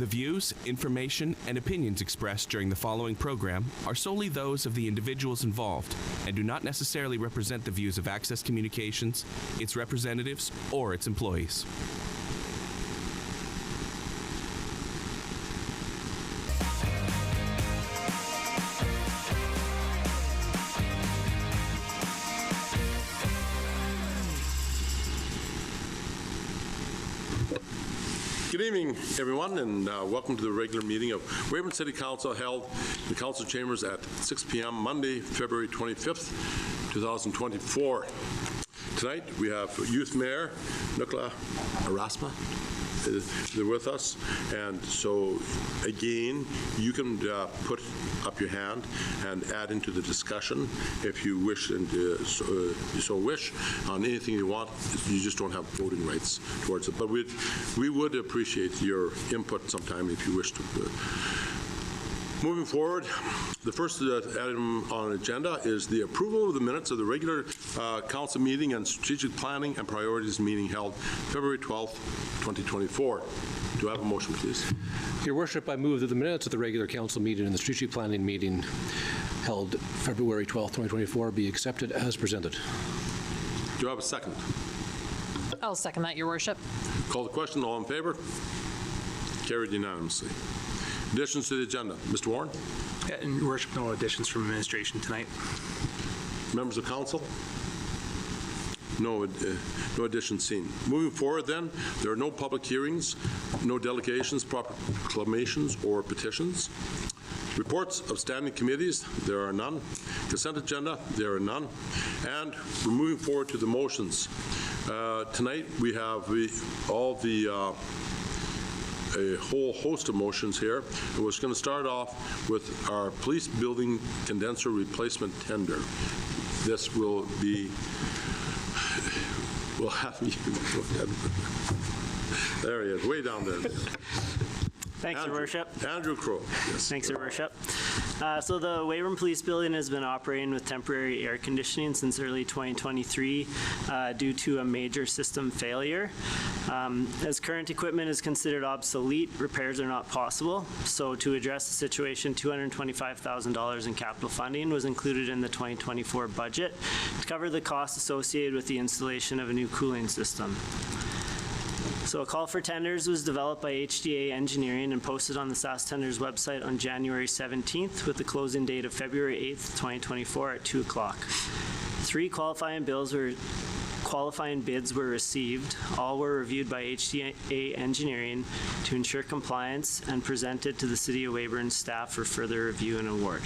The views, information, and opinions expressed during the following program are solely those of the individuals involved and do not necessarily represent the views of Access Communications, its representatives, or its employees. Good evening, everyone, and welcome to the regular meeting of Weyburn City Council held in the Council Chambers at 6 p.m. Monday, February 25th, 2024. Tonight, we have Youth Mayor Nukla Arasma. They're with us, and so again, you can put up your hand and add into the discussion if you wish and you so wish on anything you want. You just don't have voting rights towards it, but we would appreciate your input sometime if you wish to. Moving forward, the first item on the agenda is the approval of the minutes of the regular council meeting and strategic planning and priorities meeting held February 12th, 2024. Do I have a motion, please? Your Worship, I move that the minutes of the regular council meeting and the strategic planning meeting held February 12th, 2024 be accepted as presented. Do I have a second? I'll second that, Your Worship. Call the question. All in favor? Carried unanimously. Additions to the agenda. Mr. Warren? Your Worship, no additions from administration tonight. Members of council? No additions seen. Moving forward then, there are no public hearings, no delegations, proclamations, or petitions. Reports of standing committees, there are none. Consent agenda, there are none. And we're moving forward to the motions. Tonight we have a whole host of motions here. And we're going to start off with our police building condenser replacement tender. This will be, we'll have you go ahead. There he is, way down there. Thanks, Your Worship. Andrew Crow. Yes. Thanks, Your Worship. So the Weyburn Police Building has been operating with temporary air conditioning since early 2023 due to a major system failure. As current equipment is considered obsolete, repairs are not possible. So to address the situation, $225,000 in capital funding was included in the 2024 budget to cover the costs associated with the installation of a new cooling system. So a call for tenders was developed by HDA Engineering and posted on the SAS Tenders website on January 17th with the closing date of February 8th, 2024 at 2 o'clock. 3 qualifying bids were received. All were reviewed by HDA Engineering to ensure compliance and presented to the City of Weyburn staff for further review and award.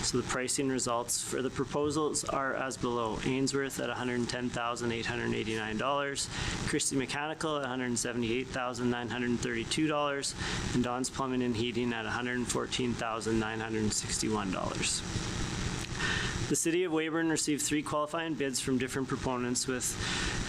So the pricing results for the proposals are as below. Ainsworth at $110,889, Christie Mechanical at $178,932, and Don's Plumbing and Heating at $114,961. The City of Weyburn received 3 qualifying bids from different proponents with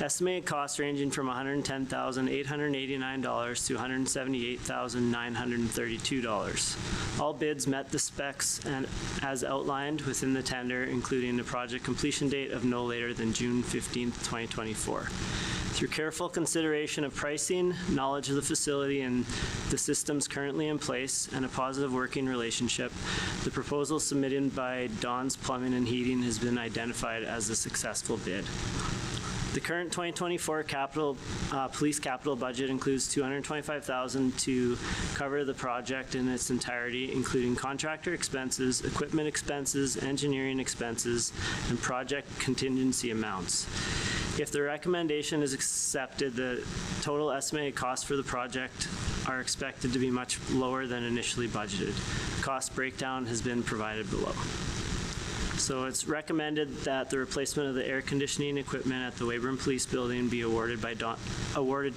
estimated costs ranging from $110,889 to $178,932. All bids met the specs and as outlined within the tender, including the project completion date of no later than June 15th, 2024. Through careful consideration of pricing, knowledge of the facility and the systems currently in place, and a positive working relationship, the proposal submitted by Don's Plumbing and Heating has been identified as a successful bid. The current 2024 police capital budget includes $225,000 to cover the project in its entirety, including contractor expenses, equipment expenses, engineering expenses, and project contingency amounts. If the recommendation is accepted, the total estimated costs for the project are expected to be much lower than initially budgeted. Cost breakdown has been provided below. So it's recommended that the replacement of the air conditioning equipment at the Weyburn Police Building be awarded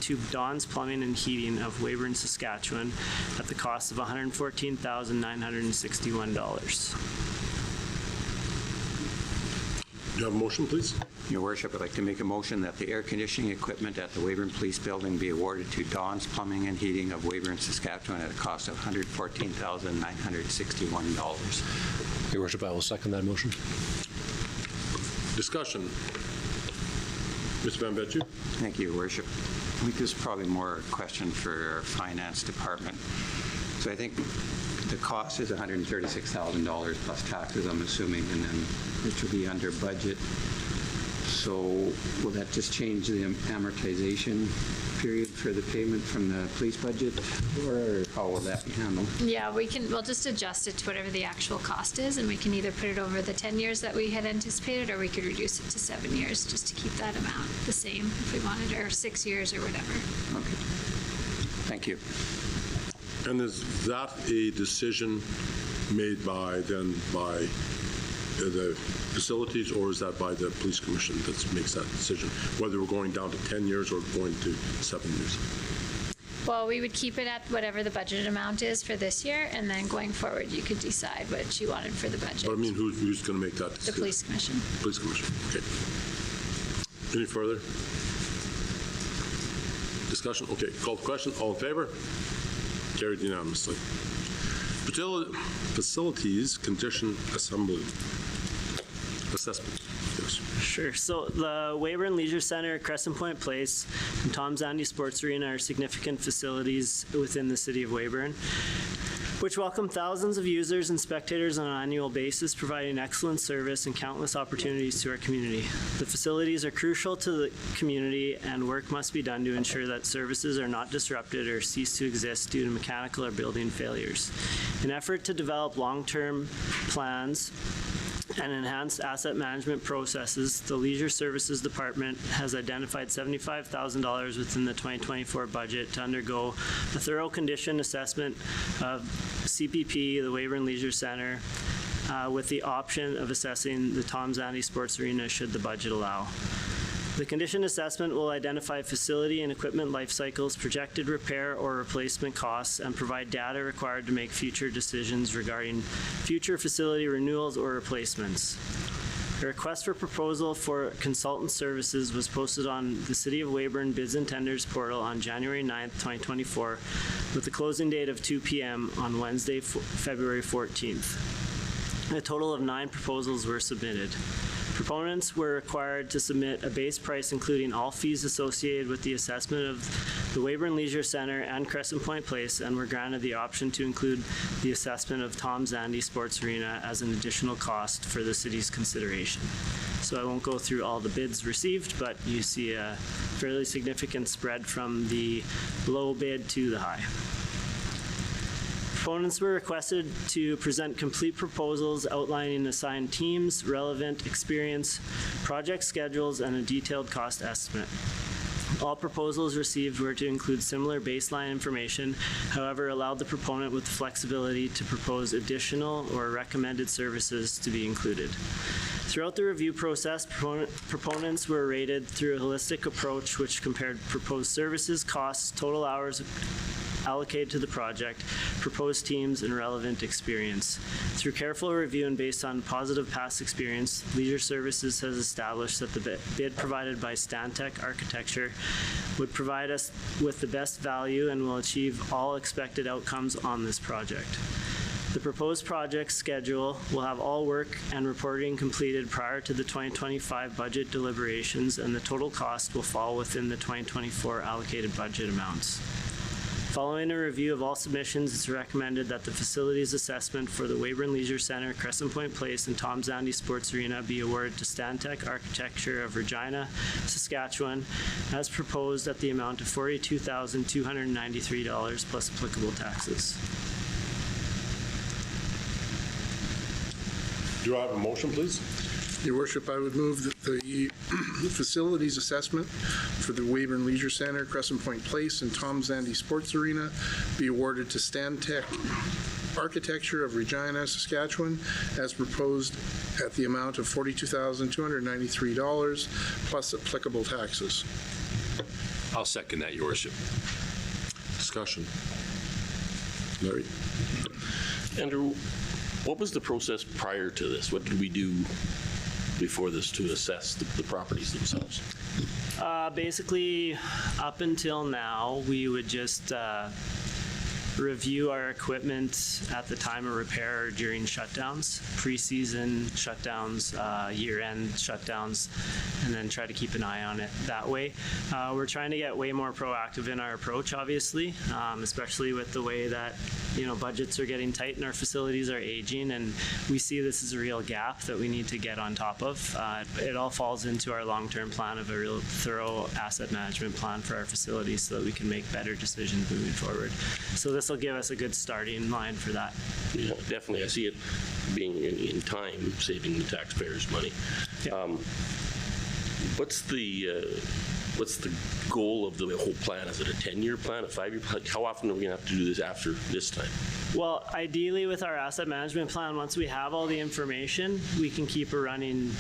to Don's Plumbing and Heating of Weyburn, Saskatchewan at the cost of $114,961. Do you have a motion, please? Your Worship, I'd like to make a motion that the air conditioning equipment at the Weyburn Police Building be awarded to Don's Plumbing and Heating of Weyburn, Saskatchewan at a cost of $114,961. Your Worship, I will second that motion. Discussion. Mr. Van Betju. Thank you, Your Worship. think this is probably more a question for our finance department. So I think the cost is $136,000 plus taxes, I'm assuming, and then which will be under budget. So will that just change the amortization period for the payment from the police budget, or how will that be handled? Yeah, we'll just adjust it to whatever the actual cost is, and we can either put it over the 10 years that we had anticipated, or we could reduce it to 7 years just to keep that amount the same if we wanted, or 6 years or whatever. Okay. Thank you. And is that a decision made by the facilities, or is that by the police commission that makes that decision, whether we're going down to 10 years or going to 7 years? Well, we would keep it at whatever the budget amount is for this year, and then going forward, you could decide what you wanted for the budget. But I mean, who's going to make that decision? The police commission. Police commission, okay. Any further discussion? Okay, call the question. All in favor? Carried unanimously. Facilities condition assessment. Yes. Sure. So the Weyburn Leisure Center, Crescent Point Place, and Tom's Andy Sports Arena are significant facilities within the city of Weyburn, which welcome thousands of users and spectators on an annual basis, providing excellent service and countless opportunities to our community. The facilities are crucial to the community, and work must be done to ensure that services are not disrupted or cease to exist due to mechanical or building failures. In an effort to develop long-term plans and enhanced asset management processes, the Leisure Services Department has identified $75,000 within the 2024 budget to undergo a thorough condition assessment of CPP, the Weyburn Leisure Center, with the option of assessing the Tom's Andy Sports Arena should the budget allow. The condition assessment will identify facility and equipment life cycles, projected repair or replacement costs, and provide data required to make future decisions regarding future facility renewals or replacements. A request for proposal for consultant services was posted on the City of Weyburn Bids and Tenders portal on January 9th, 2024, with the closing date of 2 p.m. on Wednesday, February 14th. A total of 9 proposals were submitted. Proponents were required to submit a base price including all fees associated with the assessment of the Weyburn Leisure Center and Crescent Point Place, and were granted the option to include the assessment of Tom's Andy Sports Arena as an additional cost for the city's consideration. So I won't go through all the bids received, but you see a fairly significant spread from the low bid to the high. Proponents were requested to present complete proposals outlining assigned teams, relevant experience, project schedules, and a detailed cost estimate. All proposals received were to include similar baseline information, however, allowed the proponent with the flexibility to propose additional or recommended services to be included. Throughout the review process, proponents were rated through a holistic approach which compared proposed services, costs, total hours allocated to the project, proposed teams, and relevant experience. Through careful review and based on positive past experience, Leisure Services has established that the bid provided by Stantec Architecture would provide us with the best value and will achieve all expected outcomes on this project. The proposed project schedule will have all work and reporting completed prior to the 2025 budget deliberations, and the total cost will fall within the 2024 allocated budget amounts. Following a review of all submissions, it's recommended that the facilities assessment for the Weyburn Leisure Center, Crescent Point Place, and Tom's Andy Sports Arena be awarded to Stantec Architecture of Regina, Saskatchewan, as proposed at the amount of $42,293 plus applicable taxes. Do I have a motion, please? Your Worship, I would move that the facilities assessment for the Weyburn Leisure Center, Crescent Point Place, and Tom's Andy Sports Arena be awarded to Stantec Architecture of Regina, Saskatchewan, as proposed at the amount of $42,293 plus applicable taxes. I'll second that, Your Worship. Discussion. Larry? Andrew, what was the process prior to this? What did we do before this to assess the properties themselves? Basically, up until now, we would just review our equipment at the time of repair or during shutdowns, pre-season shutdowns, year-end shutdowns, and then try to keep an eye on it that way. We're trying to get way more proactive in our approach, obviously, especially with the way that, budgets are getting tight and our facilities are aging, and we see this as a real gap that we need to get on top of. It all falls into our long-term plan of a real thorough asset management plan for our facilities so that we can make better decisions moving forward. So this will give us a good starting line for that. Yeah, definitely. I see it being in time, saving the taxpayers money. Yeah. What's the goal of the whole plan? Is it a 10-year plan, a 5-year plan? How often are we going to have to do this after this time? Well, ideally with our asset management plan, once we have all the information, we can keep a running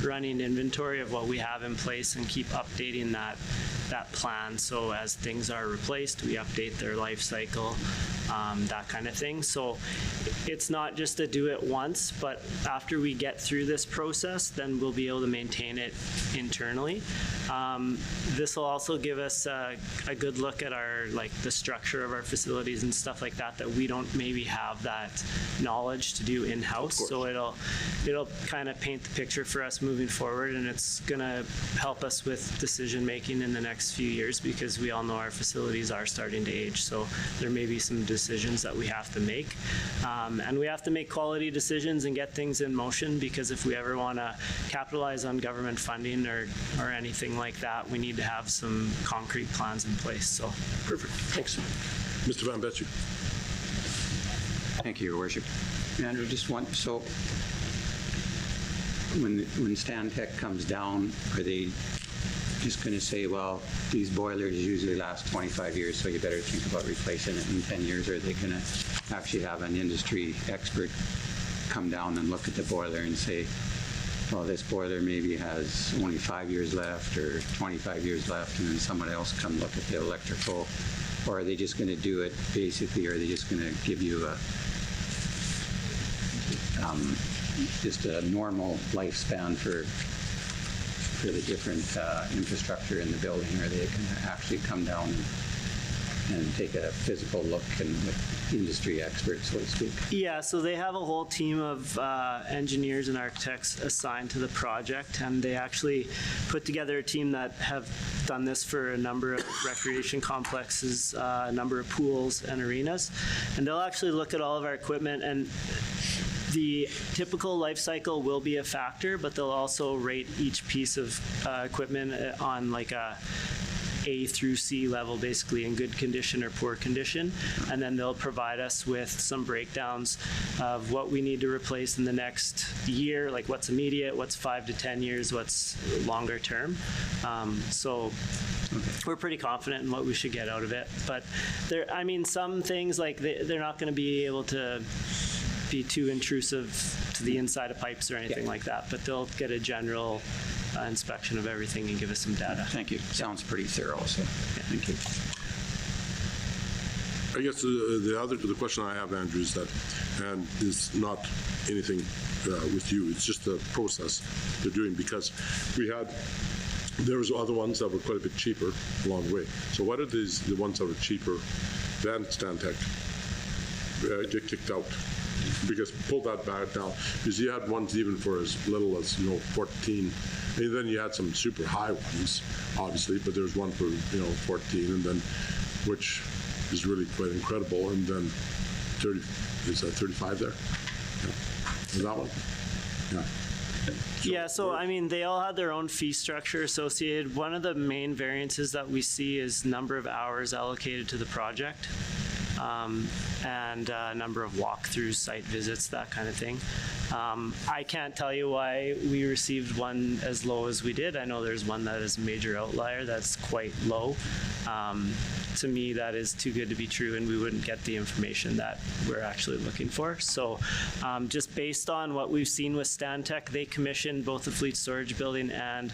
inventory of what we have in place and keep updating that plan. So as things are replaced, we update their life cycle, that kind of thing. So it's not just to do it once, but after we get through this process, then we'll be able to maintain it internally. This will also give us a good look at the structure of our facilities and stuff like that we don't maybe have that knowledge to do in-house. So it'll kind of paint the picture for us moving forward, and it's going to help us with decision making in the next few years, because we all know our facilities are starting to age. So there may be some decisions that we have to make, and we have to make quality decisions and get things in motion, because if we ever want to capitalize on government funding or anything like that, we need to have some concrete plans in place. So perfect. Thanks. Mr. Van Betje. Thank you, Your Worship. Andrew, just one, so when Stantec comes down, are they just going to say, well, these boilers usually last 25 years, so you better think about replacing it in 10 years? Or are they going to actually have an industry expert come down and look at the boiler and say, well, this boiler maybe has only 5 years left or 25 years left, and then someone else come look at the electrical? Or are they just going to do it basically, or are they just going to give you just a normal lifespan for the different infrastructure in the building? Or are they going to actually come down and take a physical look and with industry experts, so to speak? Yeah, so they have a whole team of engineers and architects assigned to the project, and they actually put together a team that have done this for a number of recreation complexes, a number of pools and arenas, and they'll actually look at all of our equipment, and the typical life cycle will be a factor, but they'll also rate each piece of equipment on like a through C level, basically in good condition or poor condition, and then they'll provide us with some breakdowns of what we need to replace in the next year, like what's immediate, what's 5 to 10 years, what's longer term. We're pretty confident in what we should get out of it, but some things like they're not going to be able to be too intrusive to the inside of pipes or anything like that, but they'll get a general inspection of everything and give us some data. Thank you. Sounds pretty thorough, so thank you. I guess the question I have, Andrew, is that, and it's not anything with you, it's just the process they're doing, because there was other ones that were quite a bit cheaper along the way. So what are the ones that were cheaper than Stantec get kicked out? Because pull that back down, because you had ones even for as little as 14, and then you had some super high ones, obviously, but there's one for 14, and then which is really quite incredible, and then 30. Is that 35 there? Yeah. Is that one? Yeah. So they all had their own fee structure associated. One of the main variances that we see is number of hours allocated to the project. And a number of walkthroughs, site visits, that kind of thing. I can't tell you why we received one as low as we did. I know there's one that is a major outlier that's quite low. To me, that is too good to be true, and we wouldn't get the information that we're actually looking for. So just based on what we've seen with Stantec, they commissioned both the Fleet Storage Building and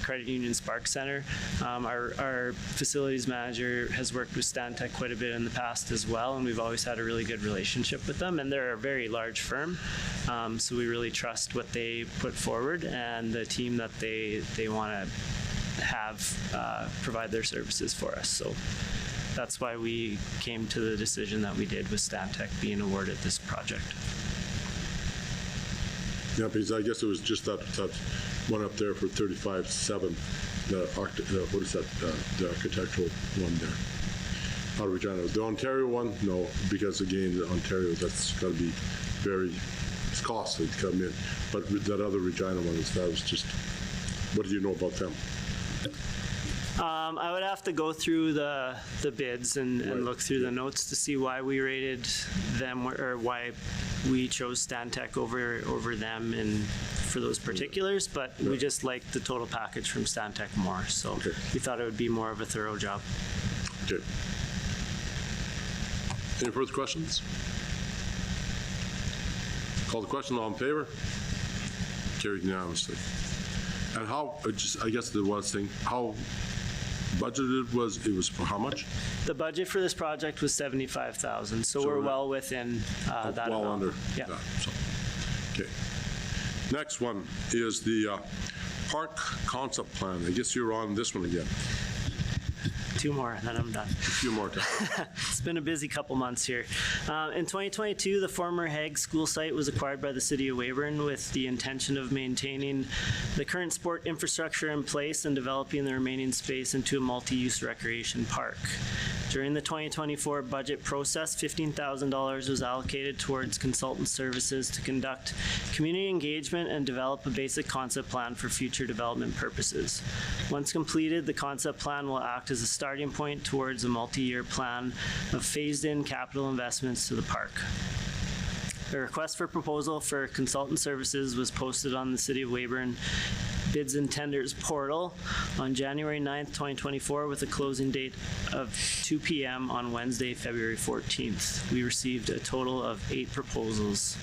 Credit Union Spark Center. Our facilities manager has worked with Stantec quite a bit in the past as well, and we've always had a really good relationship with them, and they're a very large firm, so we really trust what they put forward and the team that they want to have provide their services for us. So that's why we came to the decision that we did with Stantec being awarded this project. Yeah, because I guess it was just that one up there for 35.7, what is that, the architectural one there? Out of Regina. The Ontario one, no, because again, the Ontario, that's got to be it's costly to come in. But with that other Regina one, that was just, what do you know about them? I would have to go through the bids and Right. look through the notes to see why we rated them or why we chose Stantec over them and for those particulars, but we just liked the total package from Stantec more, so Okay. we thought it would be more of a thorough job. Okay. Any further questions? Call the question, all in favor? Carried unanimously. And how, I guess the one thing, how budgeted it was for how much? The budget for this project was $75,000, so we're well within that amount. Well under Yeah. that, so, okay. Next one is the park concept plan. I guess you're on this one again. 2 more, then I'm done. A few more times. It's been a busy couple months here. In 2022, the former Hague school site was acquired by the city of Weyburn with the intention of maintaining the current sport infrastructure in place and developing the remaining space into a multi-use recreation park. During the 2024 budget process, $15,000 was allocated towards consultant services to conduct community engagement and develop a basic concept plan for future development purposes. Once completed, the concept plan will act as a starting point towards a multi-year plan of phased-in capital investments to the park. A request for proposal for consultant services was posted on the City of Weyburn Bids and Tenders portal on January 9th, 2024, with a closing date of 2 p.m. on Wednesday, February 14th. We received a total of 8 proposals.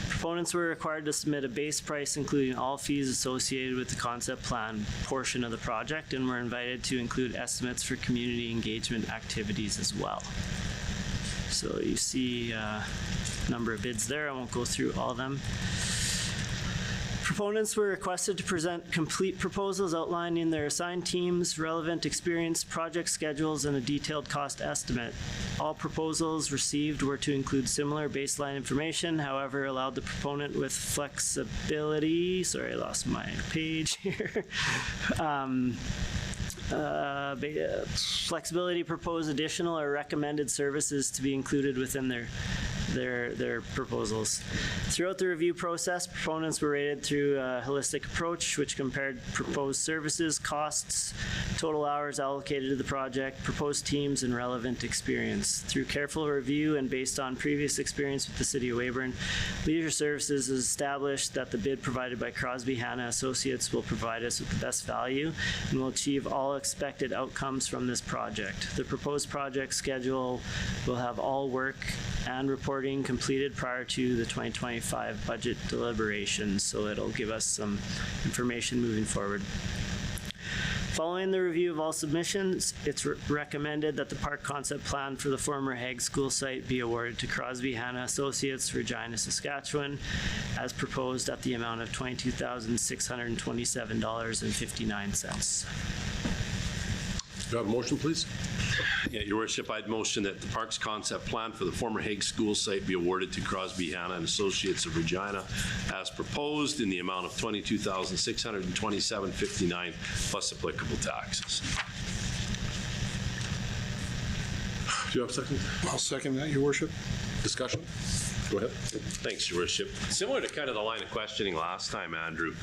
Proponents were required to submit a base price including all fees associated with the concept plan portion of the project and were invited to include estimates for community engagement activities as well. So you see a number of bids there. I won't go through all of them. Proponents were requested to present complete proposals outlining their assigned teams, relevant experience, project schedules, and a detailed cost estimate. All proposals received were to include similar baseline information, however, allowed the proponent with flexibility. Sorry, I lost my page here. Flexibility to propose additional or recommended services to be included within their proposals. Throughout the review process, proponents were rated through a holistic approach, which compared proposed services, costs, total hours allocated to the project, proposed teams, and relevant experience. Through careful review and based on previous experience with the City of Weyburn, Leisure Services has established that the bid provided by Crosby Hanna Associates will provide us with the best value and will achieve all expected outcomes from this project. The proposed project schedule will have all work and reporting completed prior to the 2025 budget deliberations, so it'll give us some information moving forward. Following the review of all submissions, it's recommended that the park concept plan for the former Hague school site be awarded to Crosby Hanna Associates, Regina, Saskatchewan, as proposed at the amount of $22,627.59. Do you have a motion, please? Yeah, Your Worship, I'd motion that the parks concept plan for the former Hague school site be awarded to Crosby Hanna and Associates of Regina as proposed in the amount of $22,627.59 plus applicable taxes. Do you have a second? I'll second that, Your Worship. Discussion? Go ahead. Thanks, Your Worship. Similar to kind of the line of questioning last time, Andrew,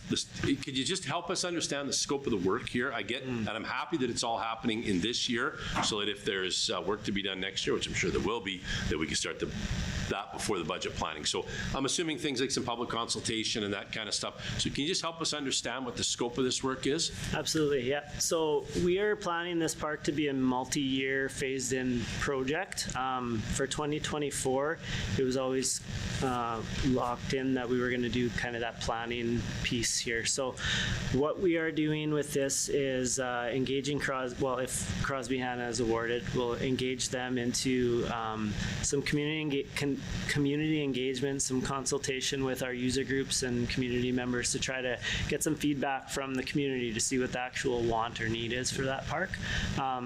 could you just help us understand the scope of the work here? I get, and I'm happy that it's all happening in this year, so that if there's work to be done next year, which I'm sure there will be, that we can start that before the budget planning. So I'm assuming things like some public consultation and that kind of stuff. So can you just help us understand what the scope of this work is? Absolutely, yeah. So we are planning this park to be a multi-year phased-in project. For 2024, it was always locked in that we were going to do kind of that planning piece here. So what we are doing with this is engaging if Crosby Hanna is awarded, we'll engage them into some community community engagement, some consultation with our user groups and community members to try to get some feedback from the community to see what the actual want or need is for that park,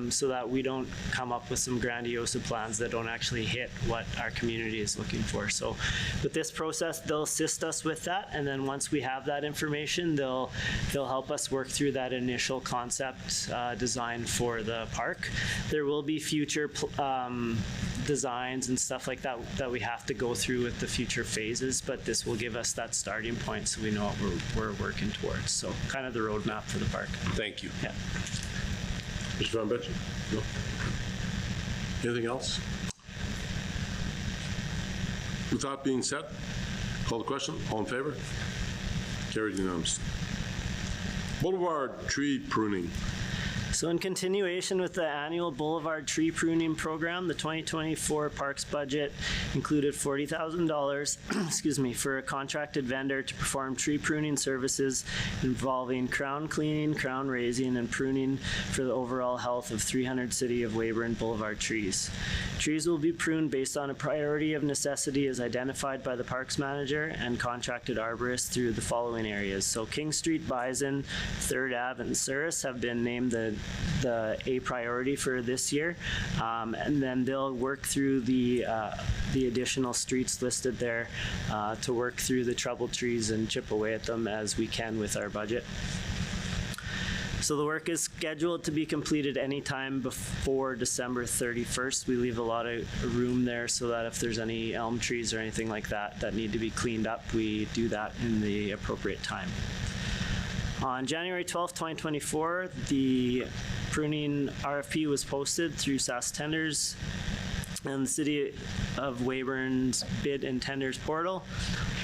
so that we don't come up with some grandiose plans that don't actually hit what our community is looking for. So with this process, they'll assist us with that, and then once we have that information, they'll help us work through that initial concept design for the park. There will be future designs and stuff like that that we have to go through with the future phases, but this will give us that starting point so we know what we're working towards. So kind of the roadmap for the park. Thank you. Yeah. Mr. Van Betjen? No. Anything else? With that being said, call the question. All in favor? Carried unanimously. Boulevard tree pruning. So in continuation with the annual Boulevard Tree Pruning Program, the 2024 Parks budget included $40,000 excuse me, for a contracted vendor to perform tree pruning services involving crown cleaning, crown raising, and pruning for the overall health of 300 City of Weyburn Boulevard trees. Trees will be pruned based on a priority of necessity as identified by the Parks Manager and contracted arborists through the following areas. So King Street, Bison, 3rd Ave, and Souris have been named the A priority for this year, and then they'll work through the additional streets listed there to work through the troubled trees and chip away at them as we can with our budget. So the work is scheduled to be completed anytime before December 31st. We leave a lot of room there so that if there's any elm trees or anything like that that need to be cleaned up, we do that in the appropriate time. On January 12th, 2024, the pruning RFP was posted through SAS Tenders and the City of Weyburn's bid and tenders portal.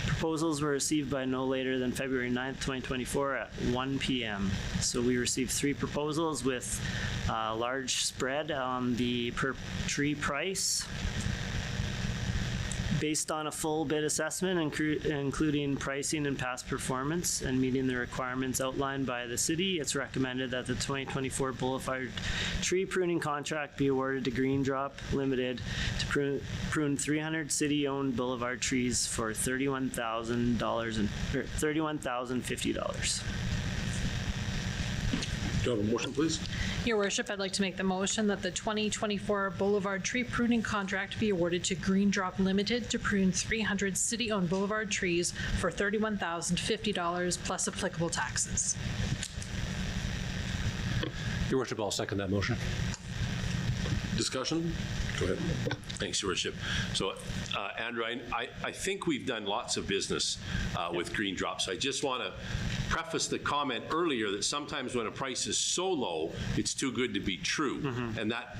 Proposals were received by no later than February 9th, 2024 at 1 p.m. So we received 3 proposals with a large spread on the per tree price. Based on a full bid assessment, including pricing and past performance and meeting the requirements outlined by the city, it's recommended that the 2024 Boulevard tree pruning contract be awarded to Green Drop Limited to prune 300 city-owned boulevard trees for $31,050. Do you have a motion, please? Your Worship, I'd like to make the motion that the 2024 Boulevard tree pruning contract be awarded to Green Drop Limited to prune 300 city-owned boulevard trees for $31,050 plus applicable taxes. Your Worship, I'll second that motion. Discussion? Go ahead. Thanks, Your Worship. So, Andrew, I think we've done lots of business with Green Drop, so I just want to preface the comment earlier that sometimes when a price is so low, it's too good to be true. And that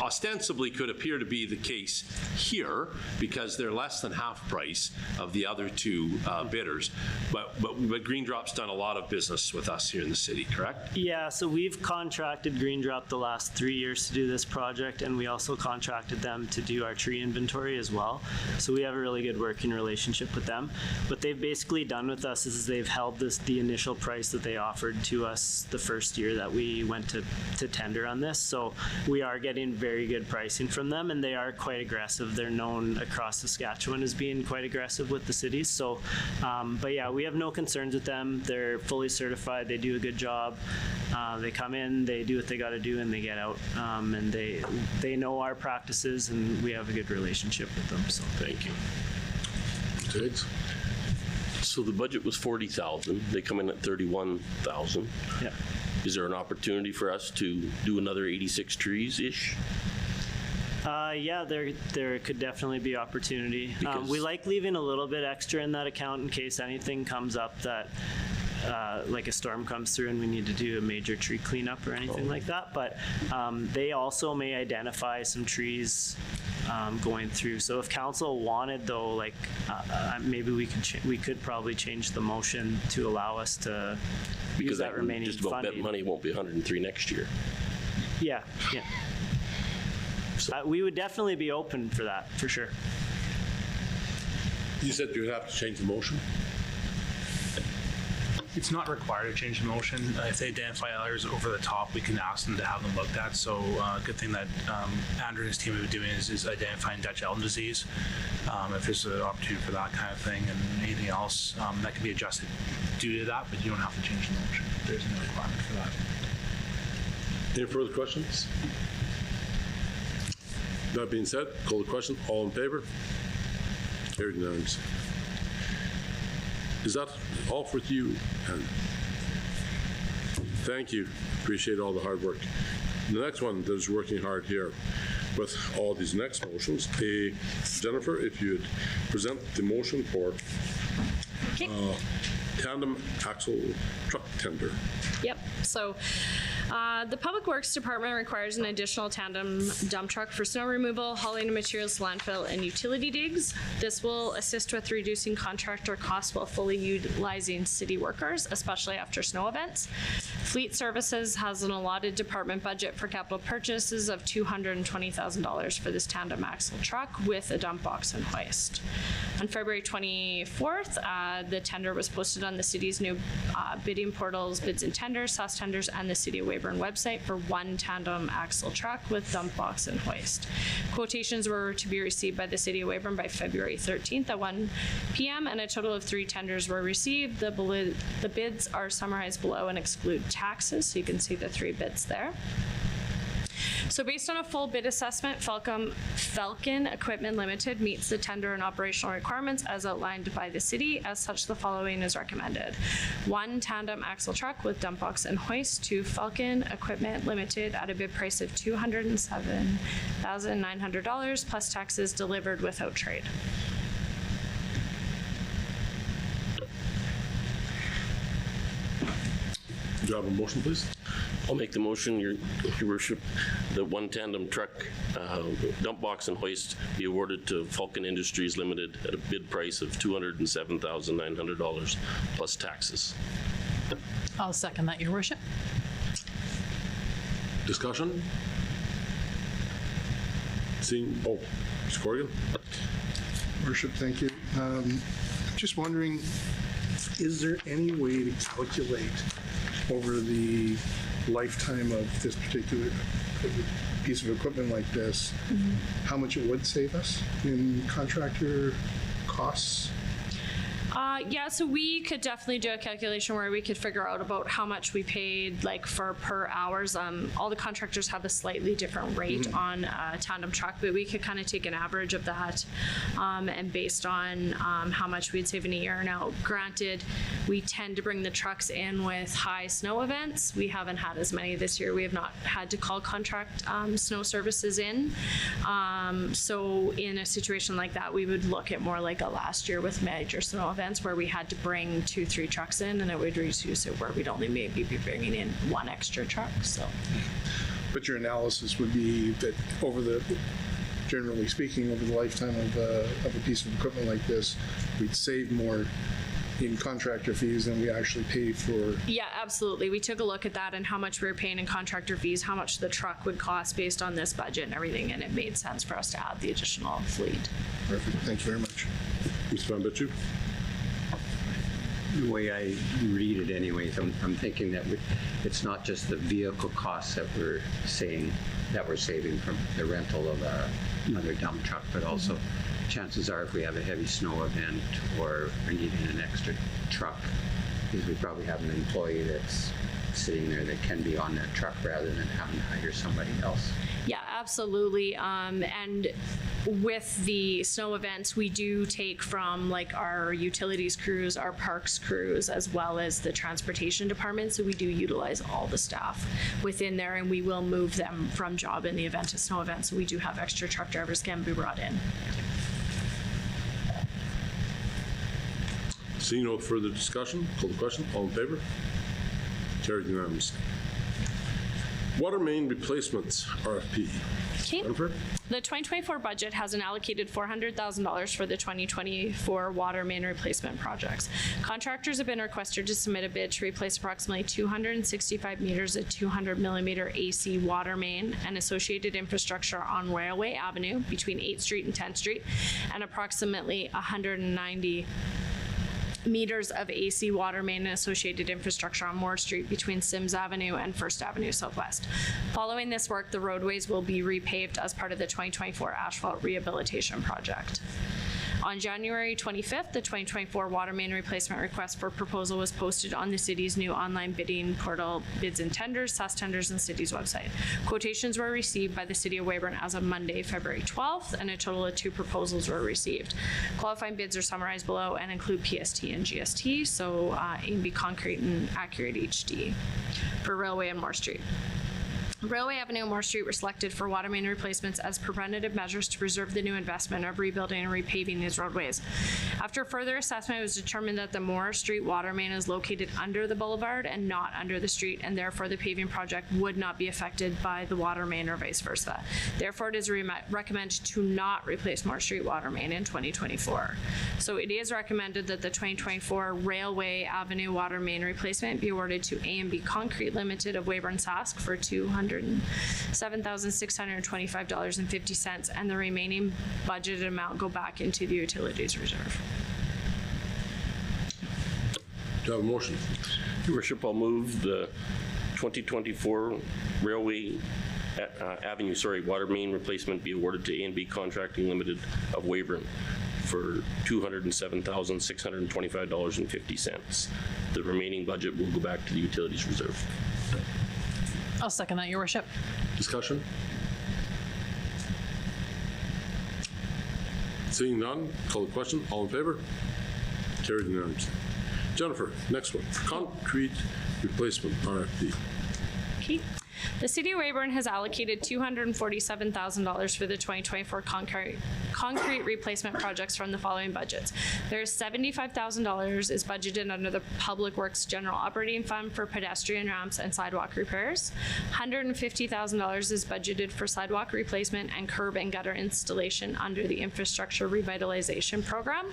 ostensibly could appear to be the case here because they're less than half price of the other 2 bidders. But Green Drop's done a lot of business with us here in the city, correct? Yeah, so we've contracted Green Drop the last 3 years to do this project, and we also contracted them to do our tree inventory as well. So we have a really good working relationship with them. What they've basically done with us is they've held the initial price that they offered to us the first year that we went to tender on this. So we are getting very good pricing from them, and they are quite aggressive. They're known across Saskatchewan as being quite aggressive with the cities. So, but yeah, we have no concerns with them. They're fully certified. They do a good job. They come in, they do what they got to do, and they get out. And they know our practices, and we have a good relationship with them. So Thank you. Tiggs? So the budget was 40,000. They come in at 31,000. yeah. Is there an opportunity for us to do another 86 trees-ish? Yeah, there could definitely be opportunity. We like leaving a little bit extra in that account in case anything comes up that, like a storm comes through and we need to do a major tree cleanup or anything like that. But they also may identify some trees going through. So if council wanted, though, like maybe we could probably change the motion to allow us to use that remaining just about funding. bet money won't be 103 next year. Yeah. We would definitely be open for that, for sure. You said you'd have to change the motion? It's not required to change the motion. If they identify others over the top, we can ask them to have them looked at. So good thing that Andrew and his team have been doing is identifying Dutch elm disease. If there's an opportunity for that kind of thing and anything else that can be adjusted due to that, but you don't have to change the motion. There's no requirement for that. Any further questions? That being said, call the question. All in favor? Carried unanimously. Is that all for you, Anne? Thank you. Appreciate all the hard work. The next one that is working hard here with all these next motions. Jennifer, if you'd present the motion for tandem axle truck tender. Yep. So the Public Works Department requires an additional tandem dump truck for snow removal, hauling of materials to landfill, and utility digs. This will assist with reducing contractor costs while fully utilizing city workers, especially after snow events. Fleet Services has an allotted department budget for capital purchases of $220,000 for this tandem axle truck with a dump box and hoist. On February 24th, the tender was posted on the city's new bidding portals, Bids and Tenders, SAS Tenders, and the City of Weyburn website for one tandem axle truck with dump box and hoist. Quotations were to be received by the City of Weyburn by February 13th at 1 p.m. and a total of 3 tenders were received. The bids are summarized below and exclude taxes, so you can see the 3 bids there. So based on a full bid assessment, Falcon Equipment Limited meets the tender and operational requirements as outlined by the city. As such, the following is recommended. 1 tandem axle truck with dump box and hoist to Falcon Equipment Limited at a bid price of $207,900 plus taxes, delivered without trade. Do you have a motion, please? I'll make the motion, Your Worship, that 1 tandem truck, dump box and hoist be awarded to Falcon Industries Limited at a bid price of $207,900 plus taxes. I'll second that, Your Worship. Discussion? Seeing, Mr. Corrigan? Worship, thank you. Just wondering, is there any way to calculate over the lifetime of this particular piece of equipment like this, how much it would save us in contractor costs? Yeah, so we could definitely do a calculation where we could figure out about how much we paid like for per hours. All the contractors have a slightly different rate on a tandem truck, but we could kind of take an average of that and based on how much we'd save in a year. Now, granted, we tend to bring the trucks in with high snow events. We haven't had as many this year. We have not had to call contract snow services in. So in a situation like that, we would look at more like a last year with major snow events where we had to bring 2-3 trucks in, and it would reduce it where we'd only maybe be bringing in 1 extra truck. So, but your analysis would be that generally speaking, over the lifetime of a piece of equipment like this, we'd save more in contractor fees than we actually pay for. Yeah, absolutely. We took a look at that and how much we were paying in contractor fees, how much the truck would cost based on this budget and everything, and it made sense for us to add the additional fleet. Perfect. Thank you very much. Mr. Van Bitchu? The way I read it anyways, I'm thinking that it's not just the vehicle costs that we're saving from the rental of another dump truck, but also chances are if we have a heavy snow event or we're needing an extra truck, because we probably have an employee that's sitting there that can be on that truck rather than having to hire somebody else. Yeah, absolutely. And with the snow events, we do take from like our utilities crews, our parks crews, as well as the transportation department. So we do utilize all the staff within there, and we will move them from job in the event of snow events. So we do have extra truck drivers can be brought in. Seeing no further discussion, call the question. All in favor? Carried unanimously. Water main replacements, RFP. Okay. Jennifer? The 2024 budget has an allocated $400,000 for the 2024 water main replacement projects. Contractors have been requested to submit a bid to replace approximately 265 meters of 200 millimeter AC water main and associated infrastructure on Railway Avenue between 8th Street and 10th Street, and approximately 190 meters of AC water main and associated infrastructure on Moore Street between Sims Avenue and First Avenue Southwest. Following this work, the roadways will be repaved as part of the 2024 asphalt rehabilitation project. On January 25th, the 2024 water main replacement request for proposal was posted on the city's new online bidding portal, Bids and Tenders, SAS Tenders, and city's website. Quotations were received by the city of Weyburn as of Monday, February 12th, and a total of 2 proposals were received. Qualifying bids are summarized below and include PST and GST, so A&B Concrete and Accurate HD for Railway and Moore Street. Railway Avenue and Moore Street were selected for water main replacements as preventative measures to preserve the new investment of rebuilding and repaving these roadways. After further assessment, it was determined that the Moore Street water main is located under the boulevard and not under the street, and therefore the paving project would not be affected by the water main or vice versa. Therefore, it is recommended to not replace Moore Street water main in 2024. So it is recommended that the 2024 Railway Avenue water main replacement be awarded to A&B Concrete Limited of Weyburn, Sask for $207,625.50, and the remaining budgeted amount go back into the utilities reserve. Do you have a motion? Your worship, I'll move the 2024 Railway Avenue, water main replacement be awarded to A&B Contracting Limited of Weyburn for $207,625.50. The remaining budget will go back to the utilities reserve. I'll second that, your worship. Discussion? Seeing none, call the question. All in favor? Carried unanimously. Jennifer, next one. Concrete replacement RFP. Okay. The City of Weyburn has allocated $247,000 for the 2024 concrete replacement projects from the following budgets. There's $75,000 is budgeted under the Public Works General Operating Fund for pedestrian ramps and sidewalk repairs. $150,000 is budgeted for sidewalk replacement and curb and gutter installation under the Infrastructure Revitalization Program.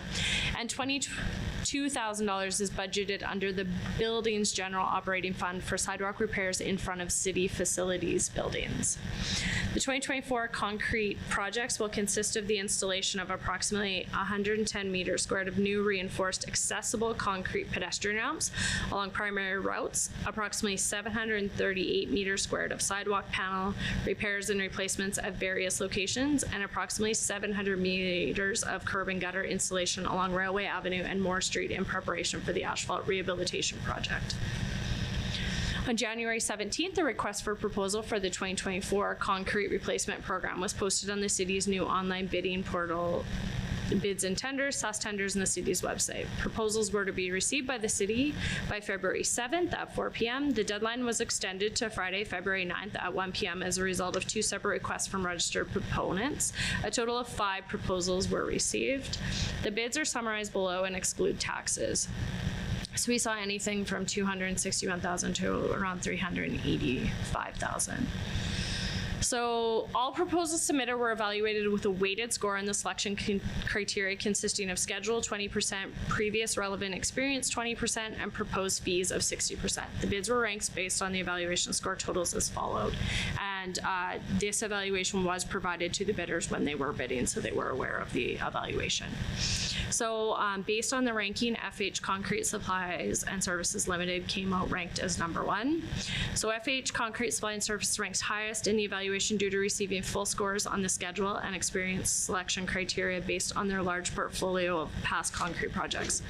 And $22,000 is budgeted under the Buildings General Operating Fund for sidewalk repairs in front of city facilities buildings. The 2024 concrete projects will consist of the installation of approximately 110 meters squared of new reinforced accessible concrete pedestrian ramps along primary routes, approximately 738 meters squared of sidewalk panel repairs and replacements at various locations, and approximately 700 meters of curb and gutter installation along Railway Avenue and Moore Street in preparation for the asphalt rehabilitation project. On January 17th, the request for proposal for the 2024 concrete replacement program was posted on the city's new online bidding portal, Bids and Tenders, SAS Tenders, and the city's website. Proposals were to be received by the city by February 7th at 4 p.m. The deadline was extended to Friday, February 9th at 1 p.m. as a result of 2 separate requests from registered proponents. A total of 5 proposals were received. The bids are summarized below and exclude taxes. So we saw anything from $261,000 to around $385,000. So all proposals submitted were evaluated with a weighted score on the selection criteria consisting of schedule 20%, previous relevant experience 20%, and proposed fees of 60%. The bids were ranked based on the evaluation score totals as followed. And this evaluation was provided to the bidders when they were bidding, so they were aware of the evaluation. So based on the ranking, FH Concrete Supplies and Services Limited came out ranked as number 1. So FH Concrete Supply and Services ranks highest in the evaluation due to receiving full scores on the schedule and experience selection criteria based on their large portfolio of past concrete projects.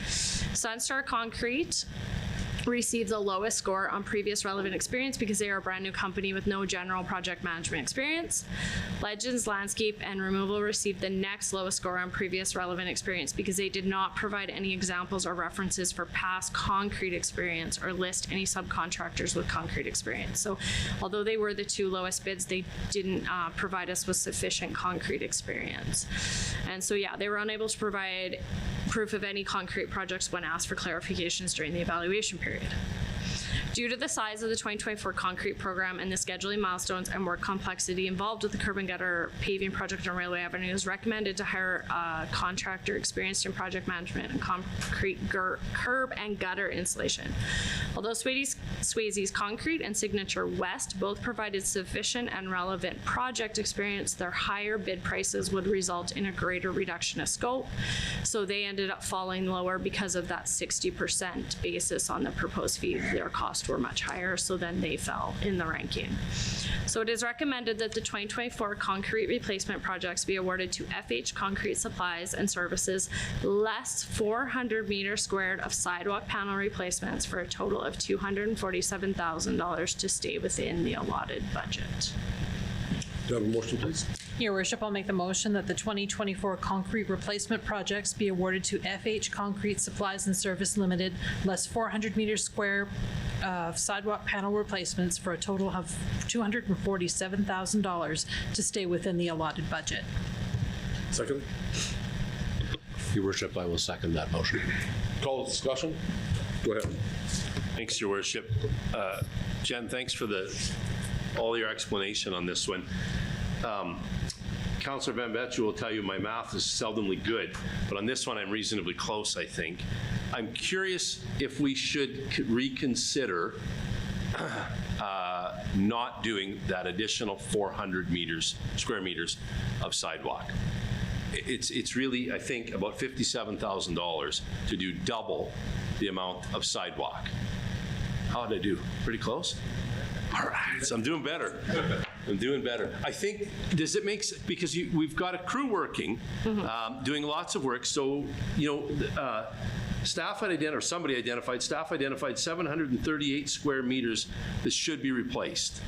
Sunstar Concrete received the lowest score on previous relevant experience because they are a brand new company with no general project management experience. Legends Landscape and Removal received the next lowest score on previous relevant experience because they did not provide any examples or references for past concrete experience or list any subcontractors with concrete experience. So although they were the 2 lowest bids, they didn't provide us with sufficient concrete experience. And so yeah, they were unable to provide proof of any concrete projects when asked for clarifications during the evaluation period. Due to the size of the 2024 concrete program and the scheduling milestones and work complexity involved with the curb and gutter paving project on Railway Avenue, it is recommended to hire a contractor experienced in project management and concrete curb and gutter installation. Although Swayze's Concrete and Signature West both provided sufficient and relevant project experience, their higher bid prices would result in a greater reduction of scope. So they ended up falling lower because of that 60% basis on the proposed fee. Their costs were much higher, so then they fell in the ranking. So it is recommended that the 2024 concrete replacement projects be awarded to FH Concrete Supplies and Services, less 400 meters squared of sidewalk panel replacements for a total of $247,000 to stay within the allotted budget. Do you have a motion, please? Your worship, I'll make the motion that the 2024 concrete replacement projects be awarded to FH Concrete Supplies and Service Limited, less 400 meters square of sidewalk panel replacements for a total of $247,000 to stay within the allotted budget. Second. Your worship, I will second that motion. Call the discussion. Go ahead. Thanks, Your Worship. Jen, thanks for all your explanation on this one. Councillor Van Betje will tell you my math is seldomly good, but on this one I'm reasonably close, I think. I'm curious if we should reconsider not doing that additional 400 square meters of sidewalk. It's really, I think, about $57,000 to do double the amount of sidewalk. How did I do? Pretty close? All right, so I'm doing better. I'm doing better. I think, does it make sense? Because we've got a crew working, doing lots of work. So, staff had identified, or somebody identified, staff identified 738 square meters that should be replaced.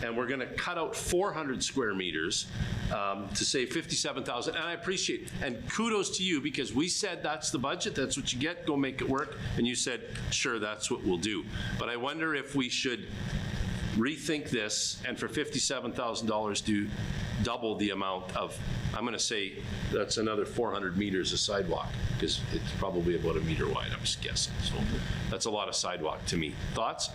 And we're going to cut out 400 square meters to save $57,000. And I appreciate it. And kudos to you, because we said that's the budget, that's what you get, go make it work. And you said, sure, that's what we'll do. But I wonder if we should rethink this and for $57,000 do double the amount of, I'm going to say that's another 400 meters of sidewalk, because it's probably about a meter wide, I'm just guessing. So that's a lot of sidewalk to me. Thoughts?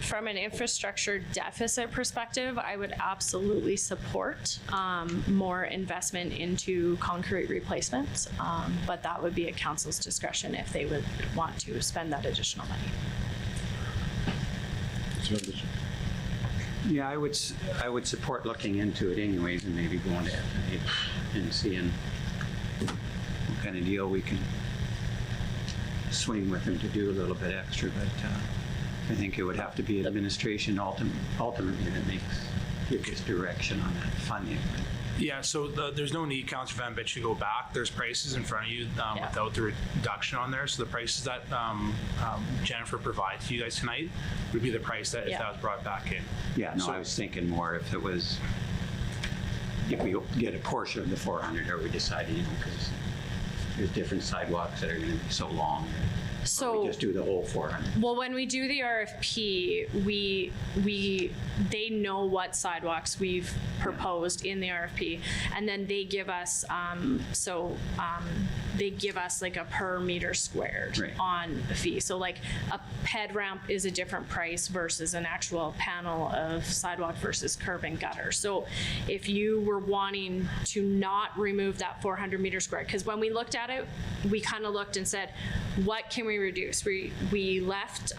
From an infrastructure deficit perspective, I would absolutely support more investment into concrete replacements, but that would be at council's discretion if they would want to spend that additional money. Yeah, I would support looking into it anyways, and maybe going to FNA and seeing what kind of deal we can swing with them to do a little bit extra, but I think it would have to be administration ultimately that gives us direction on that funding. Yeah, so there's no need, Councillor Van Betje, to go back. There's prices in front of you without the reduction on there. So the prices that Jennifer provided to you guys tonight would be the price that if that was brought back in. Yeah, no, so I was thinking more if we get a portion of the 400, are we deciding, because there's different sidewalks that are going to be so long. So we just do the whole 400. Well, when we do the RFP, they know what sidewalks we've proposed in the RFP, and then they give us they give us like a per meter squared on the fee. So like a ped ramp is a different price versus an actual panel of sidewalk versus curb and gutter. So if you were wanting to not remove that 400 meter squared, because when we looked at it, we kind of looked and said, what can we reduce? We left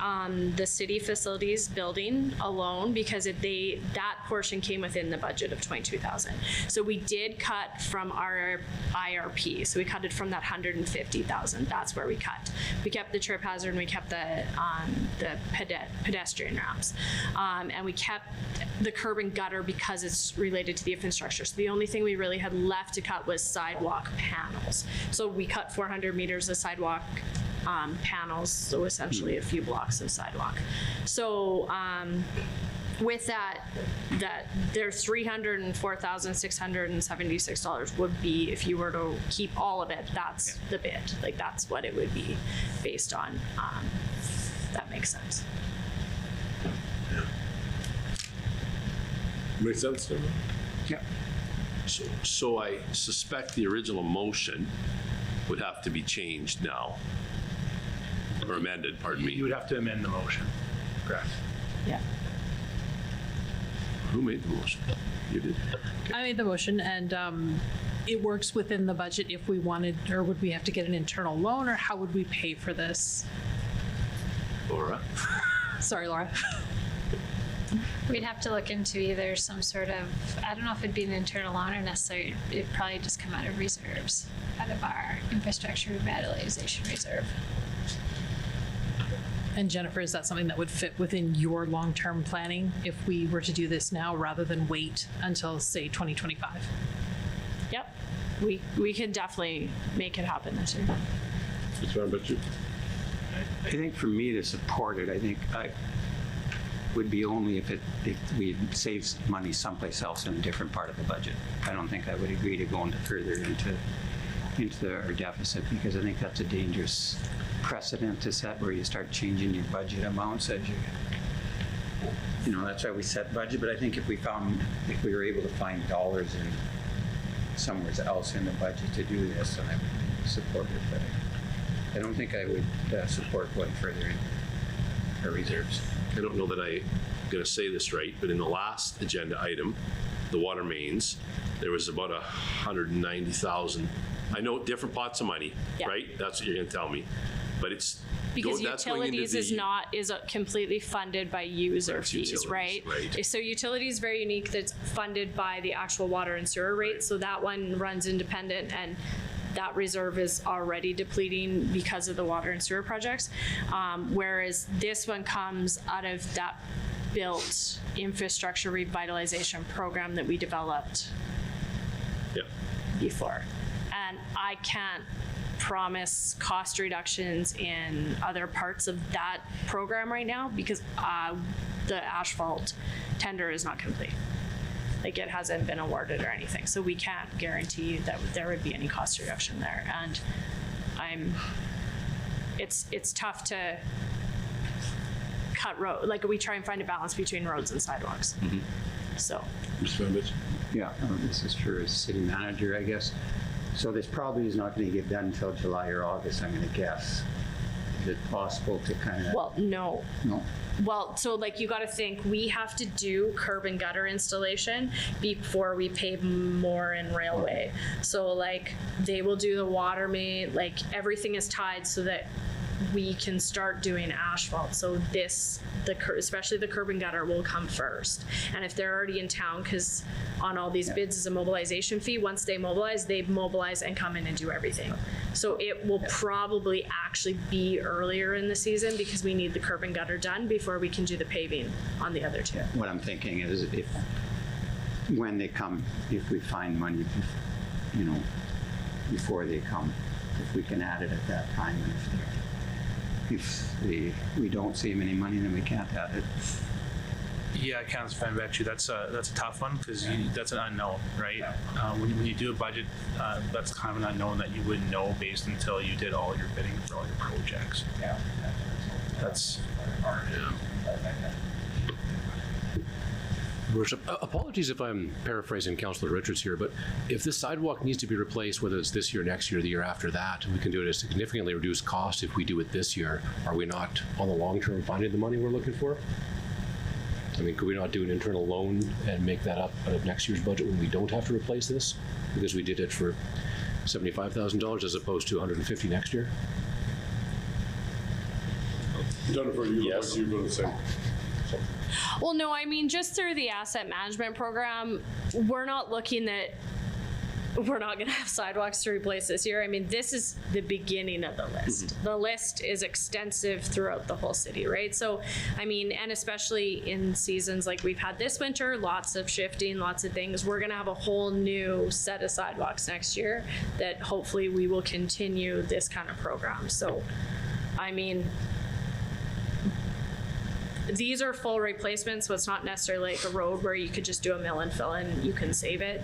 the city facilities building alone because that portion came within the budget of $22,000. So we did cut from our IRP. So we cut it from that $150,000. That's where we cut. We kept the trip hazard and we kept the pedestrian ramps, and we kept the curb and gutter because it's related to the infrastructure. So the only thing we really had left to cut was sidewalk panels. So we cut 400 meters of sidewalk panels, so essentially a few blocks of sidewalk. So with that their $304,676 would be, if you were to keep all of it, that's the bid. Like that's what it would be based on. That makes sense. Makes sense. Yeah. So I suspect the original motion would have to be changed now. or amended, pardon me. You would have to amend the motion. Correct. Yeah. Who made the motion? You did. I made the motion, and it works within the budget if we wanted, or would we have to get an internal loan, or how would we pay for this? Laura? Sorry, Laura. We'd have to look into either some sort of, I don't know if it'd be an internal loan or necessarily, it'd probably just come out of reserves, out of our infrastructure revitalization reserve. And Jennifer, is that something that would fit within your long-term planning if we were to do this now rather than wait until, say, 2025? Yep. We could definitely make it happen this year. What's wrong about you? I think for me to support it, I think I would be only if we save money someplace else in a different part of the budget. I don't think I would agree to going further into our deficit, because I think that's a dangerous precedent to set where you start changing your budget amounts as you know, that's why we set budget. But I think if we were able to find dollars in somewhere else in the budget to do this, then I would support it. But I don't think I would support going further in our reserves. I don't know that I'm going to say this right, but in the last agenda item, the water mains, there was about 190,000. I know different pots of money, Yeah. right? That's what you're going to tell me. But it's Because that's going into utilities is completely funded by user That's fees, utilities, right? right. So utilities is very unique. That's funded by the actual water and sewer rates. So that one runs independent, and that reserve is already depleting because of the water and sewer projects. Whereas this one comes out of that built infrastructure revitalization program that we developed Yeah. before. And I can't promise cost reductions in other parts of that program right now because the asphalt tender is not complete. Like, it hasn't been awarded or anything. So we can't guarantee that there would be any cost reduction there. And it's tough to cut road, like we try and find a balance between roads and sidewalks. Mm-hmm. So. Yeah, this is for a city manager, I guess. So this probably is not going to get done until July or August, I'm going to guess. Is it possible to kind of? Well, no. No. Well, so like you got to think we have to do curb and gutter installation before we pave more in railway. So like they will do the water main, like everything is tied so that we can start doing asphalt. So especially the curb and gutter will come first. And if they're already in town, because on all these bids is a mobilization fee, once they mobilize and come in and do everything. So it will probably actually be earlier in the season because we need the curb and gutter done before we can do the paving on the other two. What I'm thinking is when they come, if we find money, you know, before they come, if we can add it at that time, and if we don't save any money, then we can't add it. Yeah, Councilor Fanbetchu, that's a tough one because that's an unknown, right? When you do a budget, that's kind of an unknown that you wouldn't know based until you did all your bidding for all your projects. Yeah. That's. Worship, apologies if I'm paraphrasing Councillor Richards here, but if this sidewalk needs to be replaced, whether it's this year, next year, the year after that, we can do it at a significantly reduced cost if we do it this year. Are we not, on the long term, finding the money we're looking for? I mean, could we not do an internal loan and make that up out of next year's budget when we don't have to replace this? Because we did it for $75,000 as opposed to $150 next year? Jennifer, Yes. what are you going to say? Well, no, I mean, just through the asset management program, we're not looking that we're not going to have sidewalks to replace this year. I mean, this is the beginning of the list. Mm-hmm. The list is extensive throughout the whole city, right? So, I mean, and especially in seasons like we've had this winter, lots of shifting, lots of things. We're going to have a whole new set of sidewalks next year that hopefully we will continue this kind of program. So, I mean, these are full replacements, so it's not necessarily like a road where you could just do a mill and fill and you can save it.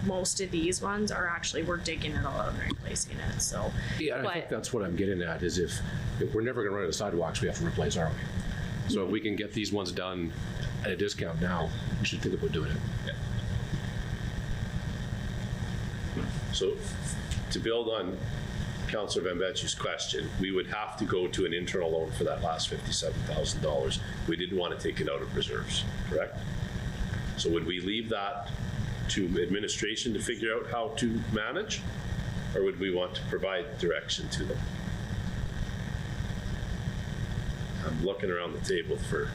Most of these ones are actually, we're digging it all out and replacing it, so. Yeah, and I think that's what I'm getting at, is if we're never gonna run out of sidewalks, we have to replace, aren't we? So if we can get these ones done at a discount now, we should think about doing it. So to build on Councillor Van Betsch's question, we would have to go to an internal loan for that last $57,000. We didn't want to take it out of reserves, correct? So would we leave that to administration to figure out how to manage, or would we want to provide direction to them? I'm looking around the table for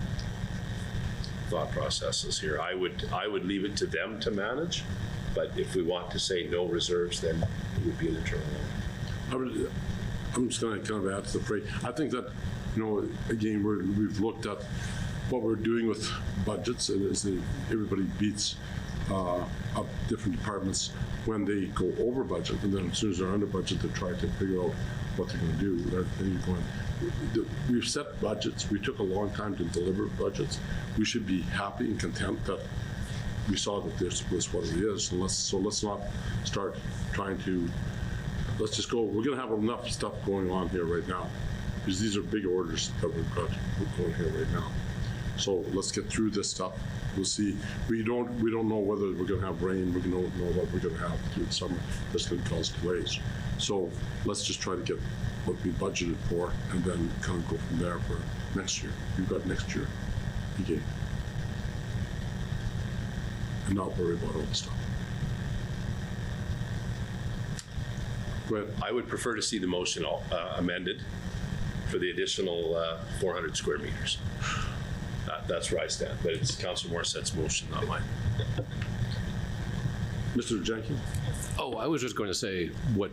thought processes here. I would leave it to them to manage, but if we want to say no reserves, then it would be an internal loan. I'm just going to kind of add to the fray. I think that, again, we've looked at what we're doing with budgets, and everybody beats up different departments when they go over budget, and then as soon as they're under budget, they try to figure out what they're going to do. Then you're going, we've set budgets. We took a long time to deliver budgets. We should be happy and content that we saw that this was what it is. So let's not start trying to. Let's just go. We're going to have enough stuff going on here right now, because these are big orders that we've got going here right now. So let's get through this stuff. We'll see. We don't know whether we're going to have rain. We don't know what we're going to have through the summer. That's going to cause delays. So let's just try to get what we budgeted for, and then kind of go from there for next year. We've got next year, again, and not worry about all the stuff. Go ahead. I would prefer to see the motion amended for the additional 400 square meters. That's where I stand, but it's Councillor Morissette's motion, not mine. Mr. Jenkins? Oh, I was just going to say what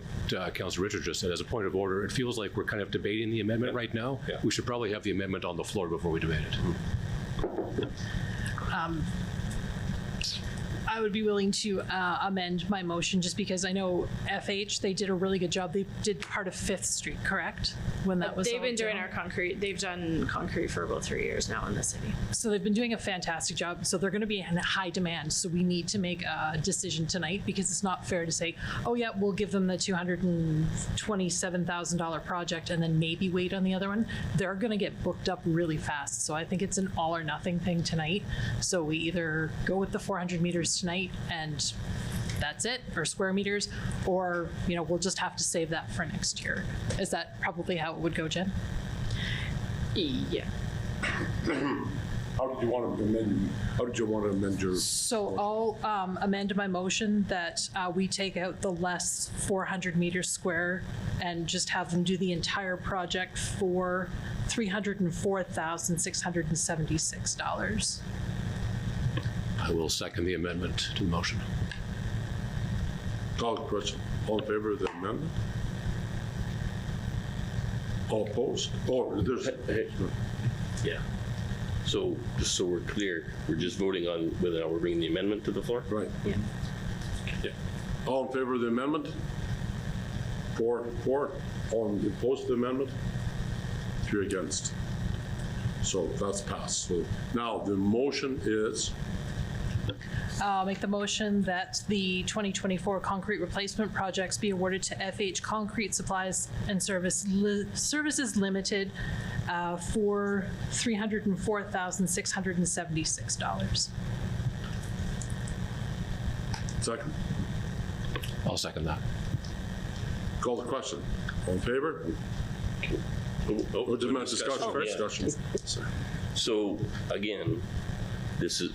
Councillor Richard just said as a point of order. It feels like we're kind of debating the amendment right now. Yeah. We should probably have the amendment on the floor before we debate it. I would be willing to amend my motion just because I know FH, they did a really good job. They did part of 5th Street, correct? When that was They've been doing down. our concrete. They've done concrete for about 3 years now in the city. So they've been doing a fantastic job. So they're going to be in high demand. So we need to make a decision tonight because it's not fair to say, oh yeah, we'll give them the $227,000 project and then maybe wait on the other one. They're going to get booked up really fast. So I think it's an all or nothing thing tonight. So we either go with the 400 meters tonight and that's it, or square meters, or we'll just have to save that for next year. Is that probably how it would go, Jen? Yeah. How did you want to amend your? So I'll amend my motion that we take out the less 400 meters square and just have them do the entire project for $304,676. I will second the amendment to the motion. Call the question. All in favor of the amendment? All opposed? Oh, there's. Yeah. So, just so we're clear, we're just voting on whether or not we're bringing the amendment to the floor? Right. Yeah. Yeah. All in favor of the amendment? Four. All opposed to the amendment? 3 against. So that's passed. So now the motion is. I'll make the motion that the 2024 concrete replacement projects be awarded to FH Concrete Supplies and Services Limited for $304,676. Second. I'll second that. Call the question. All in favor? Or discussion? Discussion. So, again, this is,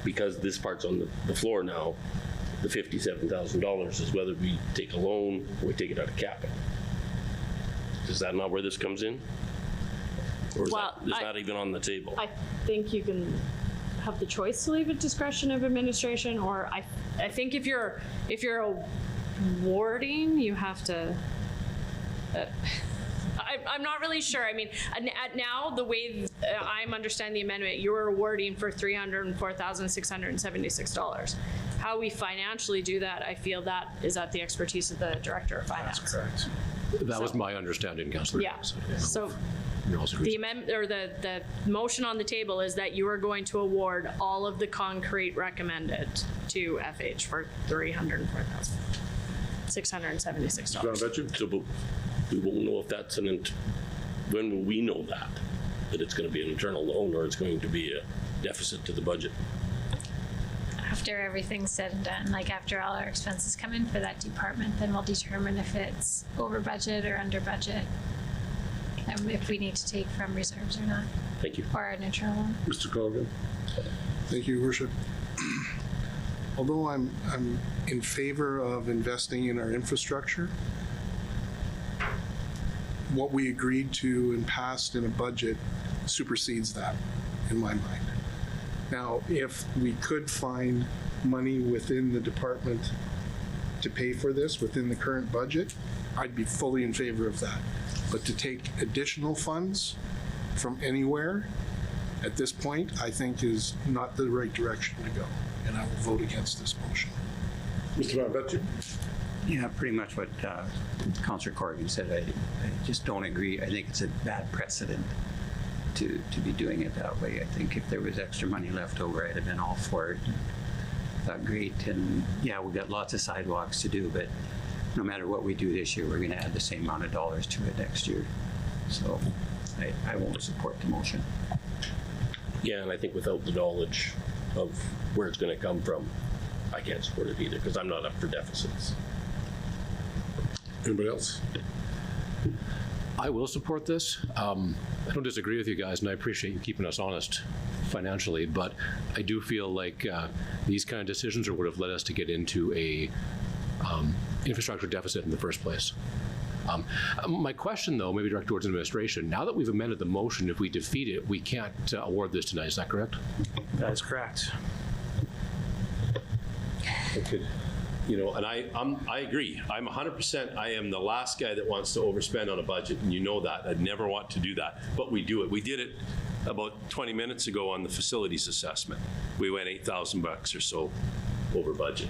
because this part's on the floor now, the $57,000 is whether we take a loan or we take it out of capital. Is that not where this comes in? Or is that even on the table? I think you can have the choice to leave at discretion of administration, or I think if you're awarding, you have to. I'm not really sure. I mean, now the way I'm understanding the amendment, you're awarding for $304,676. How we financially do that, I feel that is at the expertise of the Director of Finance. That's correct. That was my understanding, Councillor. Yeah. So the amendment or the motion on the table is that you are going to award all of the concrete recommended to FH for $304,676. John, I bet you. So, but we won't know if that's when will we know that it's going to be an internal loan or it's going to be a deficit to the budget? after everything's said and done, like after all our expenses come in for that department, then we'll determine if it's over budget or under budget, and if we need to take from reserves or not. Thank you. Or an internal one. Mr. Colgan? Thank you, Your Worship. Although I'm in favor of investing in our infrastructure, what we agreed to and passed in a budget supersedes that, in my mind. Now, if we could find money within the department to pay for this within the current budget, I'd be fully in favor of that. But to take additional funds from anywhere at this point, I think is not the right direction to go, and I will vote against this motion. Mr. Van Yeah, pretty much what Councillor Corrigan said. I just don't agree. I think it's a bad precedent to be doing it that way. I think if there was extra money left over, I'd have been all for it. Thought great, and yeah, we've got lots of sidewalks to do, but no matter what we do this year, we're going to add the same amount of dollars to it next year. So I won't support the motion. Yeah, and I think without the knowledge of where it's going to come from, I can't support it either, because I'm not up for deficits. Anybody else? I will support this. I don't disagree with you guys, and I appreciate you keeping us honest financially, but I do feel like these kind of decisions are what have led us to get into a infrastructure deficit in the first place. My question, though, maybe direct towards administration, now that we've amended the motion, if we defeat it, we can't award this tonight. Is that correct? That is correct. Okay. You know, and I agree. I'm 100%, I am the last guy that wants to overspend on a budget, and you know that. I'd never want to do that, but we do it. We did it about 20 minutes ago on the facilities assessment. We went $8,000 or so over budget,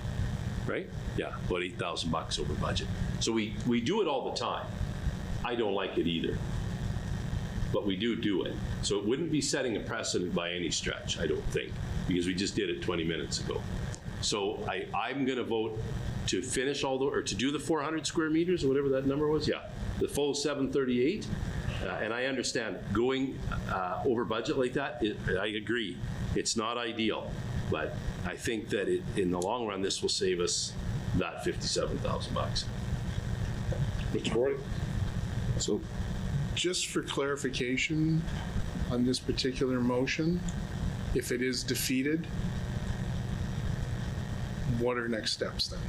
right? Yeah, about $8,000 over budget. So we do it all the time. I don't like it either, but we do it. So it wouldn't be setting a precedent by any stretch, I don't think, because we just did it 20 minutes ago. So I'm going to vote to finish or to do the 400 square meters or whatever that number was. Yeah, the full 738. And I understand going over budget like that, I agree. It's not ideal, but I think that in the long run, this will save us that $57,000. Mr. Corey? So just for clarification on this particular motion, if it is defeated, what are next steps then?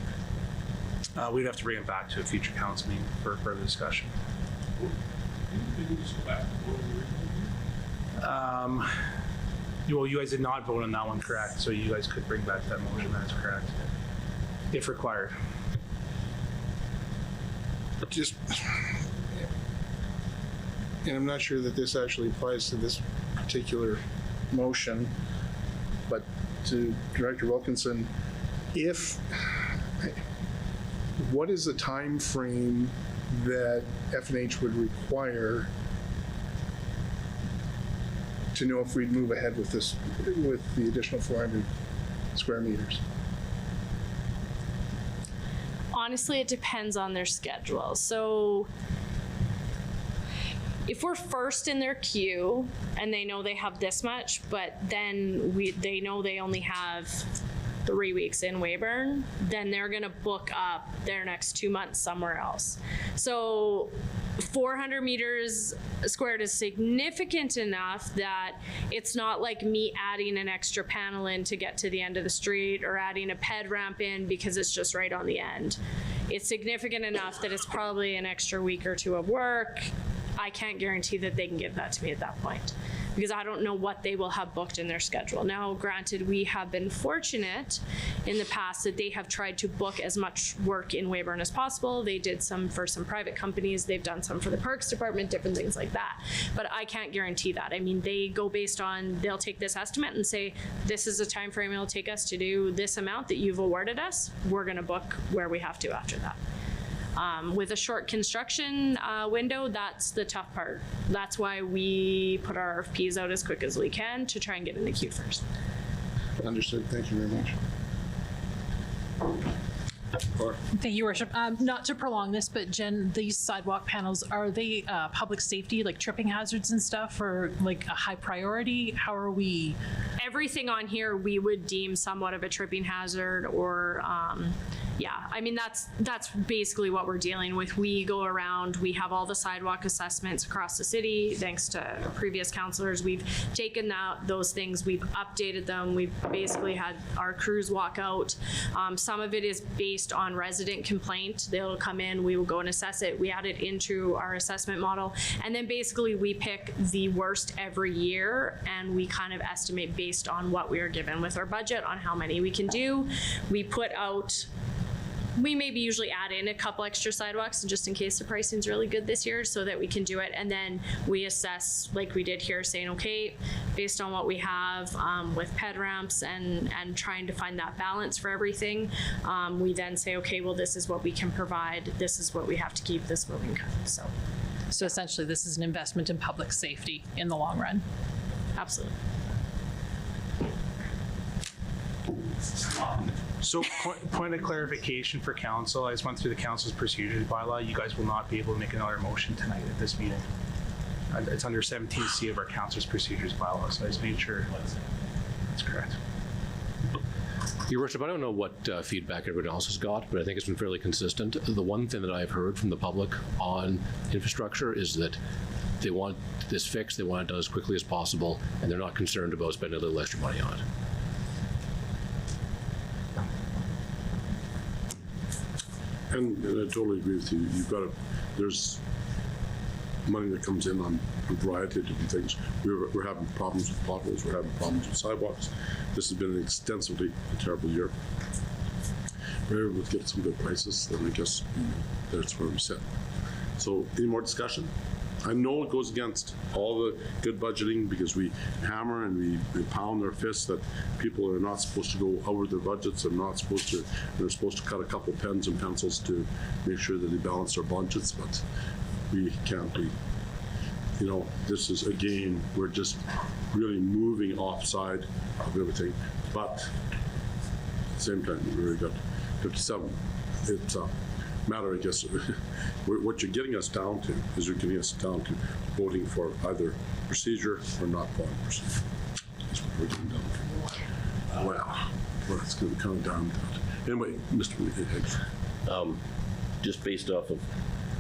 We'd have to bring it back to a future council meeting for further discussion. Well, you guys did not vote on that one, correct? So you guys could bring back that motion, that's correct, if required. Just, and I'm not sure that this actually applies to this particular motion, but to Director Wilkinson, what is the time frame that F&H would require to know if we'd move ahead with this, with the additional 400 square meters? Honestly, it depends on their schedule. So if we're first in their queue and they know they have this much, but then they know they only have 3 weeks in Weyburn, then they're gonna book up their next 2 months somewhere else. So 400 meters squared is significant enough that it's not like me adding an extra panel in to get to the end of the street or adding a ped ramp in because it's just right on the end. It's significant enough that it's probably an extra week or two of work. I can't guarantee that they can give that to me at that point, because I don't know what they will have booked in their schedule. Now, granted, we have been fortunate in the past that they have tried to book as much work in Weyburn as possible. They did some for some private companies. They've done some for the Parks Department, different things like that. But I can't guarantee that. I mean, they go based on, they'll take this estimate and say, this is a time frame it'll take us to do this amount that you've awarded us. We're gonna book where we have to after that. With a short construction window, that's the tough part. That's why we put our RFPs out as quick as we can to try and get in the queue first. Understood. Thank you very much. Thank you, Worship. Not to prolong this, but Jen, these sidewalk panels, are they public safety, like tripping hazards and stuff, or like a high priority? How are we? Everything on here we would deem somewhat of a tripping hazard, or yeah, I mean, that's basically what we're dealing with. We go around, we have all the sidewalk assessments across the city. Thanks to previous councilors, we've taken those things, we've updated them. We've basically had our crews walk out. Some of it is based on resident complaint. They'll come in, we will go and assess it. We add it into our assessment model. And then basically we pick the worst every year, and we kind of estimate based on what we are given with our budget on how many we can do. We put out, we maybe usually add in a couple extra sidewalks just in case the pricing's really good this year so that we can do it. And then we assess like we did here, saying, okay, based on what we have with ped ramps and trying to find that balance for everything, we then say, okay, well, this is what we can provide. This is what we have to keep, this is what we can cut. So essentially, this is an investment in public safety in the long run. Absolutely. So point of clarification for council, I just went through the council's procedures bylaw. You guys will not be able to make another motion tonight at this meeting. It's under 17C of our council's procedures bylaw, so I just made sure that's correct. Your Worship, I don't know what feedback everyone else has got, but I think it's been fairly consistent. The one thing that I've heard from the public on infrastructure is that they want this fixed, they want it done as quickly as possible, and they're not concerned about spending a little extra money on it. And I totally agree with you. You've got to, there's money that comes in on a variety of different things. We're having problems with potholes, we're having problems with sidewalks. This has been an extensively terrible year. We're able to get some good prices, then I guess that's where we sit. So any more discussion? I know it goes against all the good budgeting because we hammer and we pound our fists that people are not supposed to go over their budgets. They're supposed to cut a couple pens and pencils to make sure that they balance their budgets, but we can't be. You know, this is, again, we're just really moving offside of everything, but at the same time, we've got 57. It's a matter, I guess, what you're getting us down to is you're getting us down to voting for either procedure or not voting procedure. That's what we're getting down to. Well, it's going to come down to that. Anyway, Mr. Higgs. Just based off of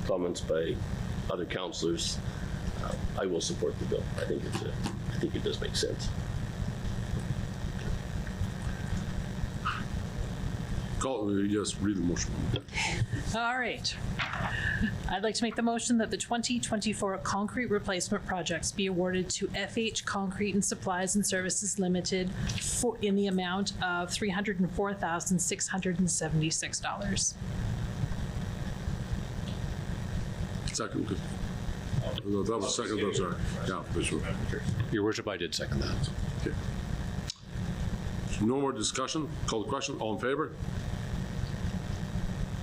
comments by other councillors, I will support the bill. I think it does make sense. Yes, read the motion. All right. I'd like to make the motion that the 2024 concrete replacement projects be awarded to FH Concrete and Supplies and Services Limited in the amount of $304,676. Second. That was second, I'm sorry. Yeah, this one. Your Worship, I did second that. Okay. So no more discussion. Call the question. All in favor?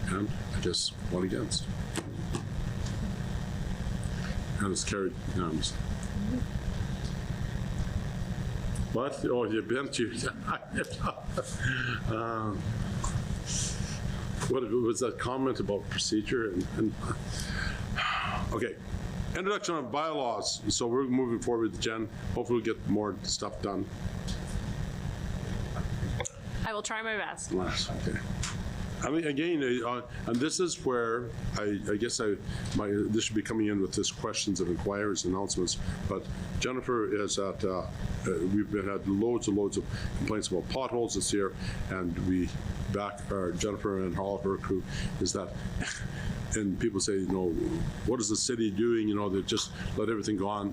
And I guess one against. And it's carried unanimously. What? Oh, you bent you. What was that comment about procedure? Okay. Introduction of bylaws. So we're moving forward with Jen. Hopefully we'll get more stuff done. I will try my best. Okay. I mean, again, and this is where I guess this should be coming in with this questions and inquiries, announcements. But Jennifer is at. We've had loads and loads of complaints about potholes this year, and Jennifer and all of her crew is that. And people say, you know, what is the city doing? You know, they just let everything go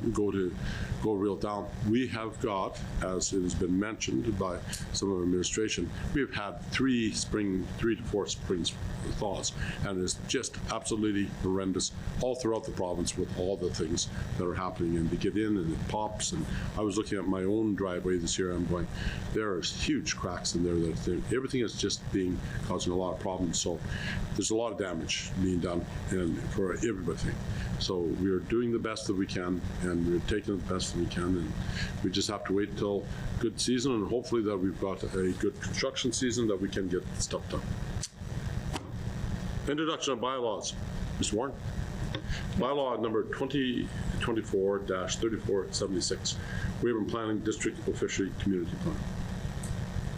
real down. We have got, as it has been mentioned by some of our administration, we have had 3 to 4 springs thaws, and it's just absolutely horrendous all throughout the province with all the things that are happening. And they get in and it pops. And I was looking at my own driveway this year. I'm going, there are huge cracks in there. Everything is just causing a lot of problems. So there's a lot of damage being done and for everybody. So we are doing the best that we can, and we're taking the best that we can, and we just have to wait until good season, and hopefully that we've got a good construction season that we can get stuff done. Introduction of bylaws. Mr. Warren. Bylaw number 2024-3476, Weyburn Planning District Official Community Plan.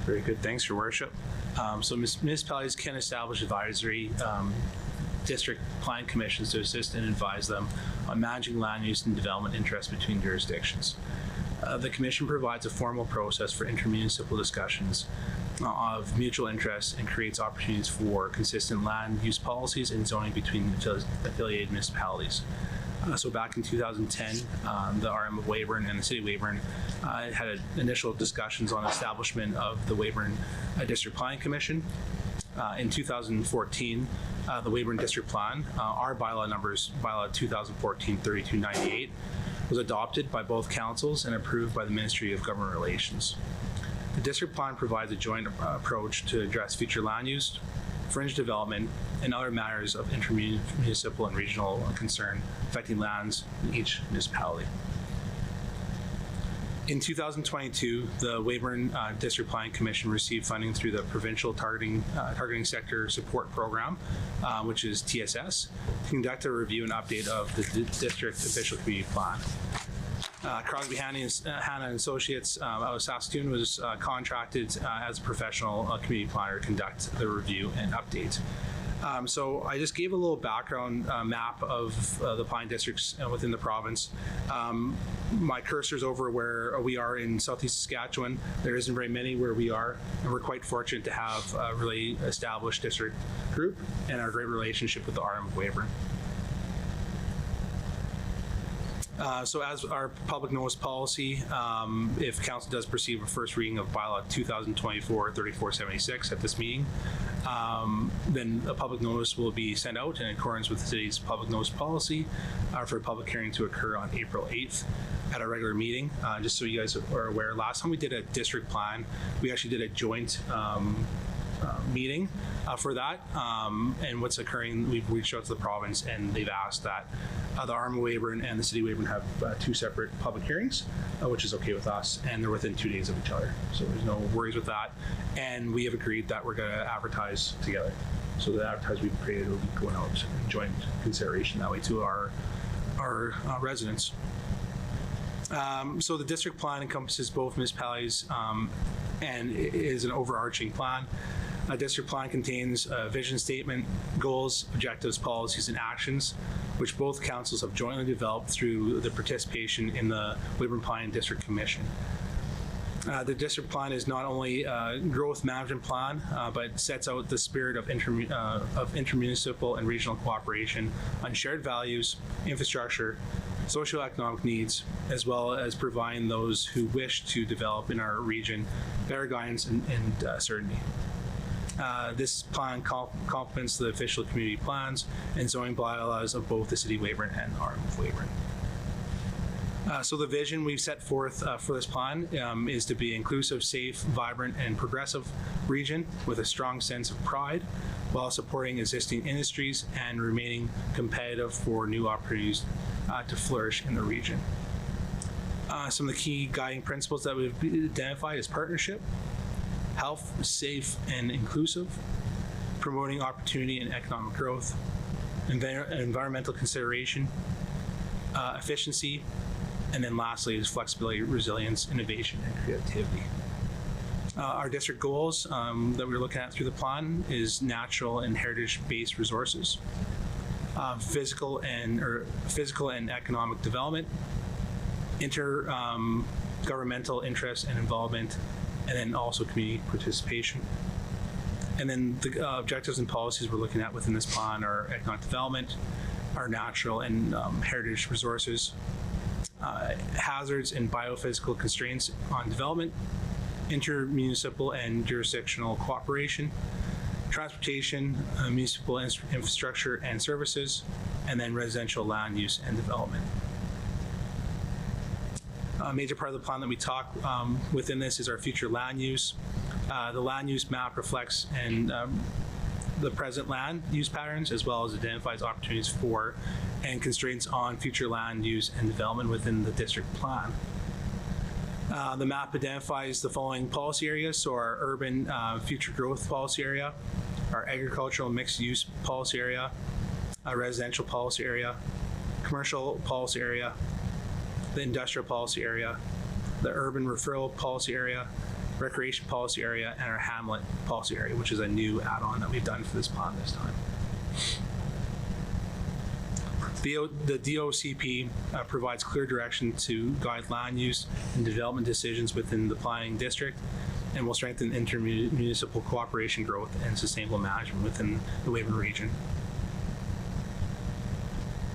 Very good. Thanks, Your Worship. So municipalities can establish advisory district plan commissions to assist and advise them on managing land use and development interests between jurisdictions. The commission provides a formal process for intermunicipal discussions of mutual interest and creates opportunities for consistent land use policies and zoning between affiliated municipalities. So back in 2010, the RM of Weyburn and the City of Weyburn had initial discussions on establishment of the Weyburn District Planning Commission. In 2014, the Weyburn District Plan, our bylaw numbers, bylaw 2014-3298, was adopted by both councils and approved by the Ministry of Government Relations. The district plan provides a joint approach to address future land use, fringe development, and other matters of intermunicipal and regional concern affecting lands in each municipality. In 2022, the Weyburn District Planning Commission received funding through the Provincial Targeting Sector Support Program, which is TSS, to conduct a review and update of the District Official Community Plan. Crosby, Hanna and Associates out of Saskatoon was contracted as a professional community planner to conduct the review and update. So I just gave a little background map of the Pine districts within the province. My cursor's over where we are in southeast Saskatchewan. There isn't very many where we are, and we're quite fortunate to have a really established district group and our great relationship with the RM of Weyburn. So as our public notice policy, if council does perceive a first reading of bylaw 2024-3476 at this meeting, then a public notice will be sent out in accordance with the city's public notice policy for a public hearing to occur on April 8th at a regular meeting. Just so you guys are aware, last time we did a district plan, we actually did a joint meeting for that, and what's occurring, we've reached out to the province and they've asked that the RM of Weyburn and the City of Weyburn have two separate public hearings, which is okay with us, and they're within 2 days of each other, so there's no worries with that. And we have agreed that we're going to advertise together, so the advertisement we've created will be going out in joint consideration that way to our residents. So the district plan encompasses both municipalities and is an overarching plan. A district plan contains a vision statement, goals, objectives, policies, and actions, which both councils have jointly developed through the participation in the Weyburn Planning District Commission. The district plan is not only a growth management plan, but sets out the spirit of intermunicipal and regional cooperation on shared values, infrastructure, socioeconomic needs, as well as providing those who wish to develop in our region better guidance and certainty. This plan complements the official community plans and zoning bylaws of both the City of Weyburn and RM of Weyburn. So the vision we've set forth for this plan is to be inclusive, safe, vibrant, and progressive region with a strong sense of pride while supporting existing industries and remaining competitive for new opportunities to flourish in the region. Some of the key guiding principles that we've identified is partnership, health, safe, and inclusive, promoting opportunity and economic growth, environmental consideration, efficiency, and then lastly is flexibility, resilience, innovation, and creativity. Our district goals that we're looking at through the plan is natural and heritage-based resources, physical and economic development, intergovernmental interest and involvement, and then also community participation. And then the objectives and policies we're looking at within this plan are economic development, our natural and heritage resources, hazards and biophysical constraints on development, intermunicipal and jurisdictional cooperation, transportation, municipal infrastructure and services, and then residential land use and development. A major part of the plan that we talk within this is our future land use. The land use map reflects the present land use patterns, as well as identifies opportunities for and constraints on future land use and development within the district plan. The map identifies the following policy areas, so our urban future growth policy area, our agricultural mixed-use policy area, a residential policy area, commercial policy area, the industrial policy area, the urban referral policy area, recreation policy area, and our hamlet policy area, which is a new add-on that we've done for this plan this time. The DOCP provides clear direction to guide land use and development decisions within the planning district and will strengthen intermunicipal cooperation, growth, and sustainable management within the Weyburn region.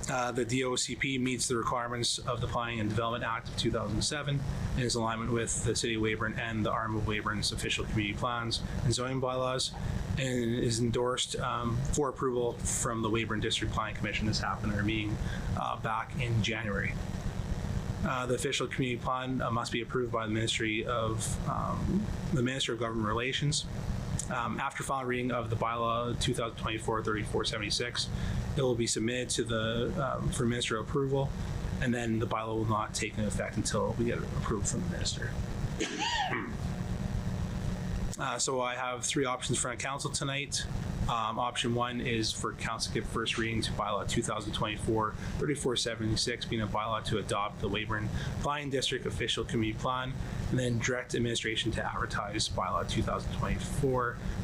The DOCP meets the requirements of the Planning and Development Act of 2007 and is in alignment with the City of Weyburn and the Arm of Weyburn's official community plans and zoning bylaws, and is endorsed for approval from the Weyburn District Planning Commission. This happened at our meeting back in January. The official community plan must be approved by the Minister of Government Relations. After final reading of the bylaw 2024-3476, it will be submitted to the for ministerial approval, and then the bylaw will not take into effect until we get approved from the minister. So I have three options for council tonight. Option one is for council to give first reading to bylaw 2024-3476, being a bylaw to adopt the Weyburn Planning District official community plan, and then direct administration to advertise bylaw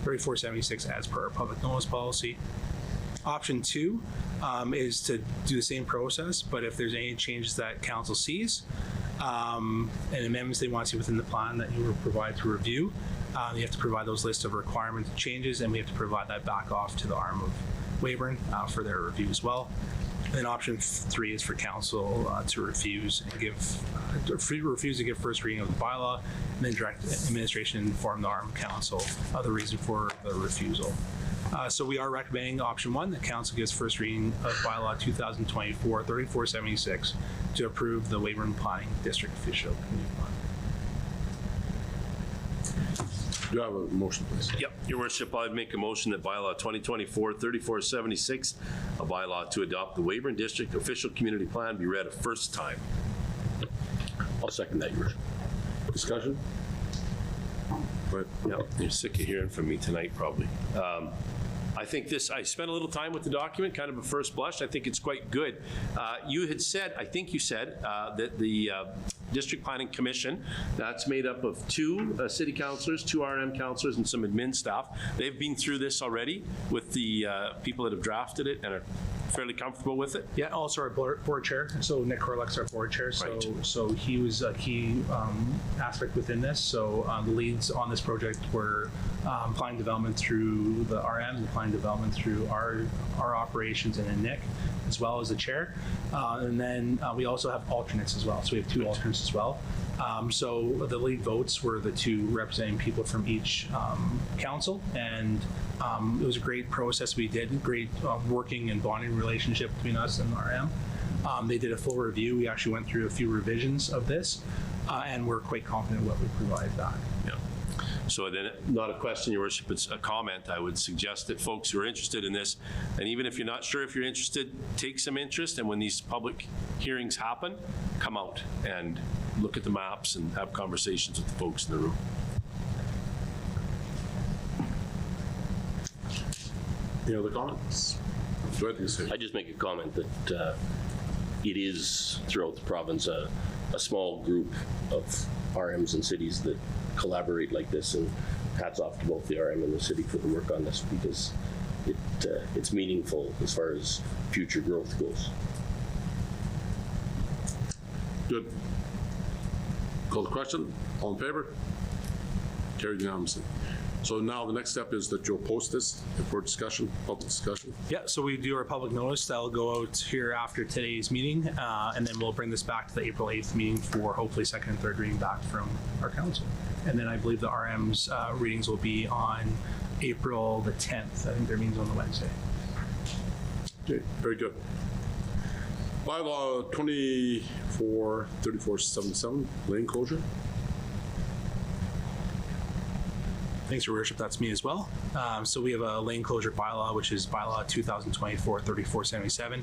2024-3476 as per our public notice policy. Option two is to do the same process, but if there's any changes that council sees and amendments they want to see within the plan that you will provide to review, you have to provide those lists of requirements and changes, and we have to provide that back off to the Arm of Weyburn for their review as well. And then option three is for council to refuse and give first reading of the bylaw, and then direct administration inform the Arm Council of the reason for the refusal. So we are recommending option one, that council gives first reading of bylaw 2024-3476 to approve the Weyburn Planning District official community plan. Do you have a motion, please? Yep, Your Worship, I'd make a motion that bylaw 2024-3476, a bylaw to adopt the Weyburn District official community plan, be read a first time. I'll second that, Your Worship. Discussion? Right. Yep, you're sick of hearing from me tonight, probably. I think this, I spent a little time with the document, kind of a first blush. I think it's quite good. You had said, I think you said, that the District Planning Commission, that's made up of two city councilors, two RM councilors, and some admin staff. They've been through this already with the people that have drafted it and are fairly comfortable with it. Yeah, also our board chair. So Nick Corlick's our board chair. So, Right. so he was a key aspect within this. So the leads on this project were planning development through the RM, and planning development through our operations, and then Nick, as well as the chair. And then we also have alternates as well. So we have two alternates as well. So the lead votes were the two representing people from each council, and it was a great process. We did great working and bonding relationship between us and RM. They did a full review. We actually went through a few revisions of this, and we're quite confident what we provide back. Yeah. So then, not a question, Your Worship, it's a comment. I would suggest that folks who are interested in this, and even if you're not sure if you're interested, take some interest, and when these public hearings happen, come out and look at the maps and have conversations with the folks in the room. Any other comments? Go ahead, you say. I just make a comment that it is throughout the province a small group of RMs and cities that collaborate like this, and hats off to both the RM and the city for the work on this, because it's meaningful as far as future growth goes. Good. Call the question. All in favor? Carried unanimously. So now the next step is that you'll post this for discussion, public discussion. Yeah, so we do our public notice. That'll go out here after today's meeting, and then we'll bring this back to the April 8th meeting for hopefully second and third reading back from our council. And then I believe the RM's readings will be on April the 10th. I think their meeting's on the Wednesday. Okay, very good. Bylaw 24-3477, lane closure. Thanks, Your Worship. That's me as well. So we have a lane closure bylaw, which is bylaw 2024-3477.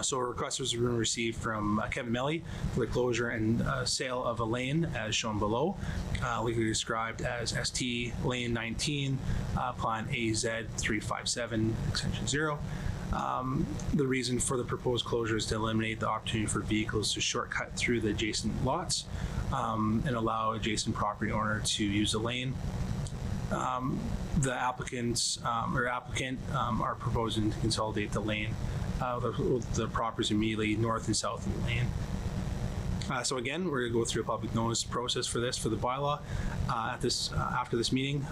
So a request was received from Kevin Melly for the closure and sale of a lane as shown below, legally described as ST Lane 19, Plan AZ 357, extension 0. The reason for the proposed closure is to eliminate the opportunity for vehicles to shortcut through the adjacent lots and allow adjacent property owner to use the lane. The applicant are proposing to consolidate the lane, the properties immediately north and south of the lane. So again, we're going to go through a public notice process for this, for the bylaw. After this meeting,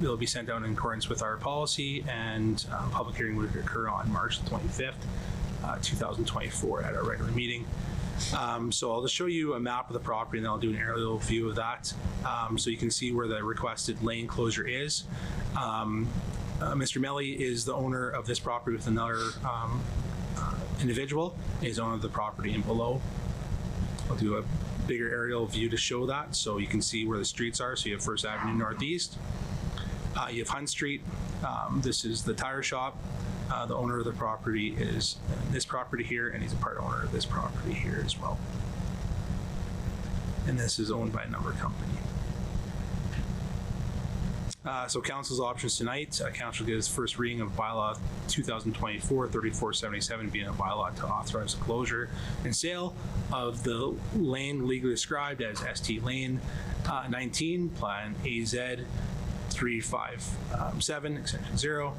it'll be sent out in accordance with our policy, and public hearing would occur on March 25th, 2024 at our regular meeting. So I'll just show you a map of the property, and then I'll do an aerial view of that, so you can see where the requested lane closure is. Mr. Melly is the owner of this property with another individual. He's owner of the property in below. I'll do a bigger aerial view to show that, so you can see where the streets are. So you have First Avenue Northeast. You have Hunt Street. This is the tire shop. The owner of the property is this property here, and he's a part owner of this property here as well. And this is owned by a number company. So council's options tonight. Council gives first reading of bylaw 2024-3477, being a bylaw to authorize the closure and sale of the lane legally described as ST Lane 19, Plan AZ 357, extension 0.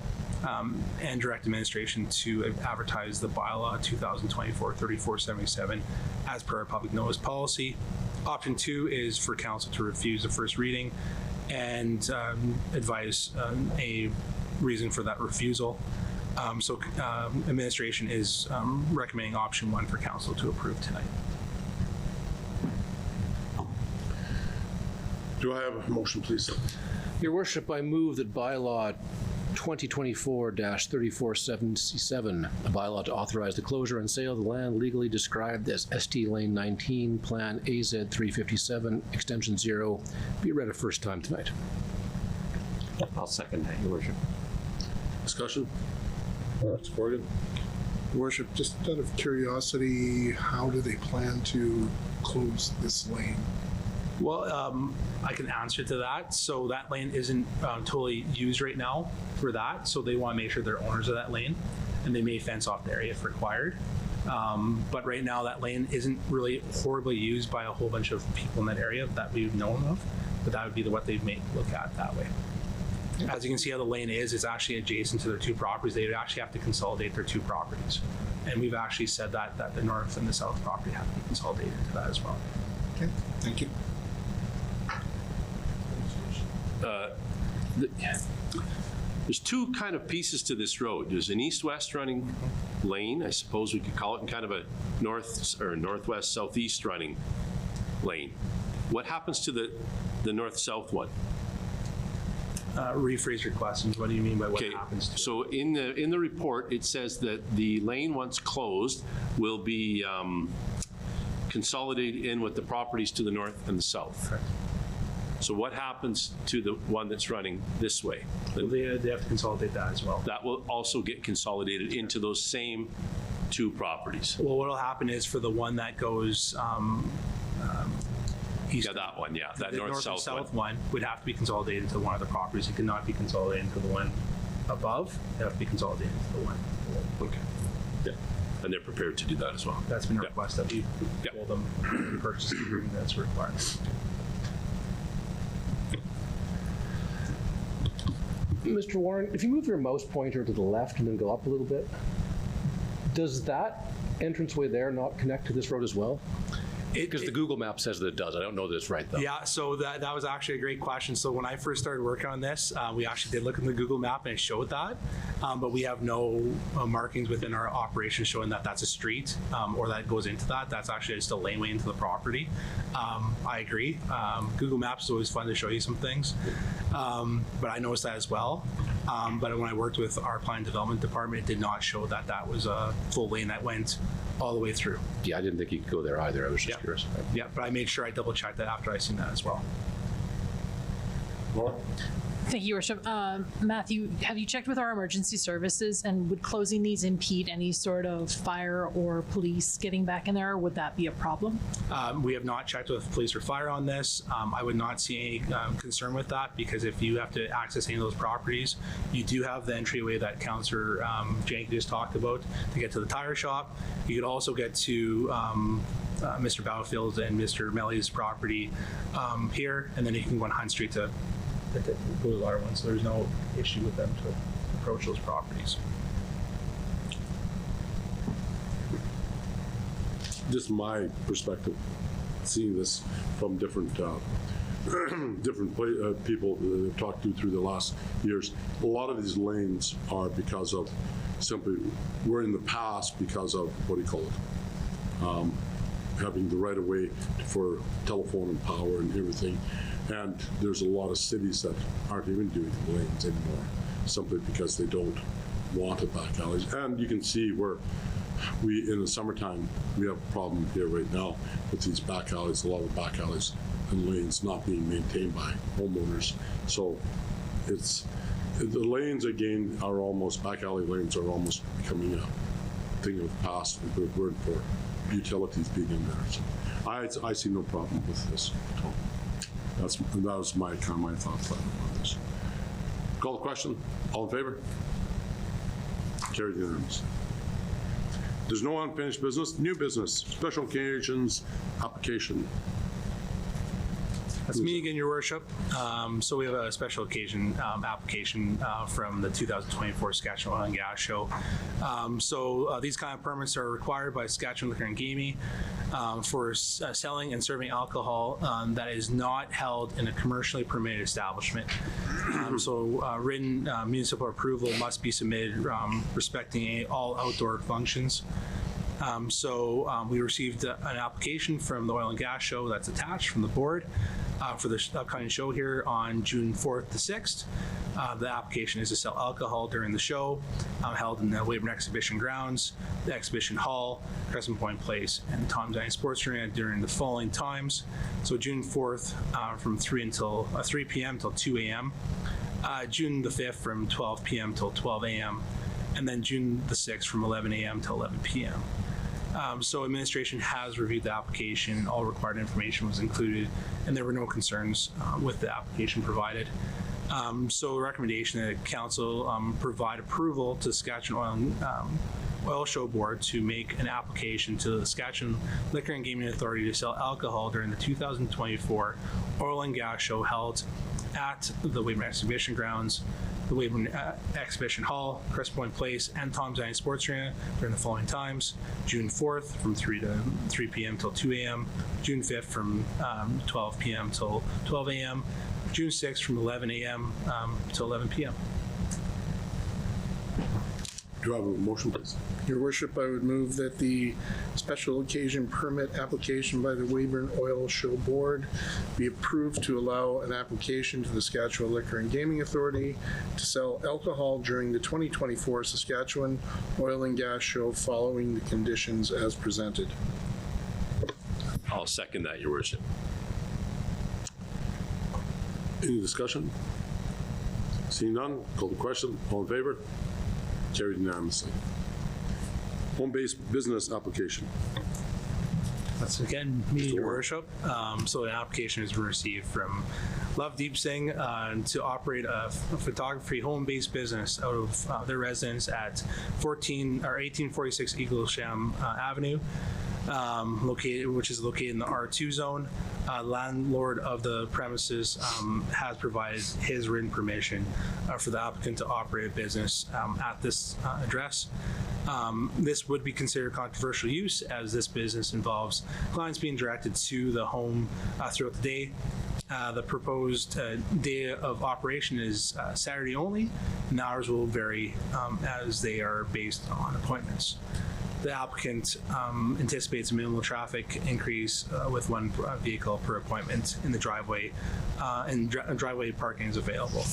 And direct administration to advertise the bylaw 2024-3477 as per our public notice policy. Option 2 is for council to refuse the first reading and advise a reason for that refusal. So administration is recommending option 1 for council to approve tonight. Do I have a motion, please? Your Worship, I move that bylaw 2024-3477, a bylaw to authorize the closure and sale of the land legally described as ST Lane 19, Plan AZ 357, extension 0, be read a first time tonight. I'll second that, Your Worship. Discussion? Mr. Corrigan? Worship, just out of curiosity, how do they plan to close this lane? Well, I can answer to that. So that lane isn't totally used right now for that. So they want to make sure they're owners of that lane, and they may fence off the area if required. But right now that lane isn't really horribly used by a whole bunch of people in that area that we've known of, but that would be what they'd look at that way. As you can see how the lane is, it's actually adjacent to their two properties. They would actually have to consolidate their two properties. And we've actually said that the north and the south property have to be consolidated into that as well. Okay, thank you. There's two kind of pieces to this road. There's an east-west running lane, I suppose we could call it, and kind of a north or northwest southeast running lane. What happens to the north-south one? Rephrase your questions. What do you mean by what happens to it? So in the report, it says that the lane, once closed, will be consolidated in with the properties to the north and the south. Correct. So what happens to the one that's running this way? Well, they have to consolidate that as well. That will also get consolidated into those same two properties. Well, what will happen is for the one that goes east. Yeah, that one, yeah, that the north and north-south south one. would have to be consolidated into one of the properties. It cannot be consolidated into the one above. It have to be consolidated into the one below. Okay. Yeah, and they're prepared to do that as well. That's been a request that we told them in purchase agreement that's required. Mr. Warren, if you move your mouse pointer to the left and then go up a little bit, does that entranceway there not connect to this road as well? Because the Google map says that it does. I don't know that it's right, though. Yeah, so that was actually a great question. So when I first started working on this, we actually did look in the Google map and it showed that, but we have no markings within our operation showing that that's a street or that goes into that. That's actually just a laneway into the property. I agree. Google Maps is always fun to show you some things, but I noticed that as well. But when I worked with our plan development department, it did not show that that was a full lane that went all the way through. Yeah, I didn't think you could go there either. I was just curious. Yeah, but I made sure I double checked that after I seen that as well. Laura? Thank you, Your Worship. Matthew, have you checked with our emergency services, and would closing these impede any sort of fire or police getting back in there, or would that be a problem? We have not checked with police or fire on this. I would not see any concern with that, because if you have to access any of those properties, you do have the entryway that Councillor Janke just talked about to get to the tire shop. You could also get to Mr. Battlefield's and Mr. Melly's property here, and then you can go on Hunt Street to go to the other one, so there's no issue with them to approach those properties. Just my perspective, seeing this from different people that I've talked to through the last years, a lot of these lanes are because of simply, were in the past because of, what do you call it? Having the right of way for telephone and power and everything. And there's a lot of cities that aren't even doing lanes anymore, simply because they don't want a back alleys. And you can see where we, in the summertime, we have a problem here right now with these back alleys, a lot of back alleys and lanes not being maintained by homeowners. So it's, the lanes again are almost, back alley lanes are almost becoming a thing of the past, a good word for utilities being in there. So I see no problem with this at all. That was my thought about this. Call the question. All in favor? Carried unanimously. There's no unfinished business. New business. Special occasions application. That's me again, Your Worship. So we have a special occasion application from the 2024 Saskatchewan Oil and Gas Show. These kind of permits are required by Saskatchewan Liquor and Gaming for selling and serving alcohol that is not held in a commercially permitted establishment. Written municipal approval must be submitted respecting all outdoor functions. We received an application from the Oil and Gas Show that's attached from the board for the upcoming show here on June 4th to 6th. The application is to sell alcohol during the show, held in the Weyburn Exhibition Grounds, the Exhibition Hall, Crescent Point Place, and Tom's Dining Sports Arena during the following times. So June 4th from 3 p.m. till 2 a.m., June the 5th from 12 p.m. till 12 a.m., and then June the 6th from 11 a.m. till 11 p.m. Administration has reviewed the application. All required information was included, and there were no concerns with the application provided. A recommendation that Council provide approval to Saskatchewan Oil Show Board to make an application to the Saskatchewan Liquor and Gaming Authority to sell alcohol during the 2024 Oil and Gas Show held at the Weyburn Exhibition Grounds, the Weyburn Exhibition Hall, Crescent Point Place, and Tom's Dining Sports Arena during the following times: June 4th from 3 p.m. till 2 a.m., June 5th from 12 p.m. till 12 a.m., June 6th from 11 a.m. till 11 p.m. Do I have a motion, please? Your Worship, I would move that the special occasion permit application by the Weyburn Oil Show Board be approved to allow an application to the Saskatchewan Liquor and Gaming Authority to sell alcohol during the 2024 Saskatchewan Oil and Gas Show following the conditions as presented. I'll second that, Your Worship. Any discussion? Seeing none, call the question. All in favor? Carried unanimously. Home-based business application. That's again me, Your Worship. An application has been received from Lovedeep Singh to operate a photography home-based business out of their residence at 1846 Eaglesham Avenue, which is located in the R2 zone. Landlord of the premises has provided his written permission for the applicant to operate a business at this address. This would be considered controversial use, as this business involves clients being directed to the home throughout the day. The proposed day of operation is Saturday only, and the hours will vary as they are based on appointments. The applicant anticipates a minimal traffic increase with one vehicle per appointment in the driveway, and driveway parking is available.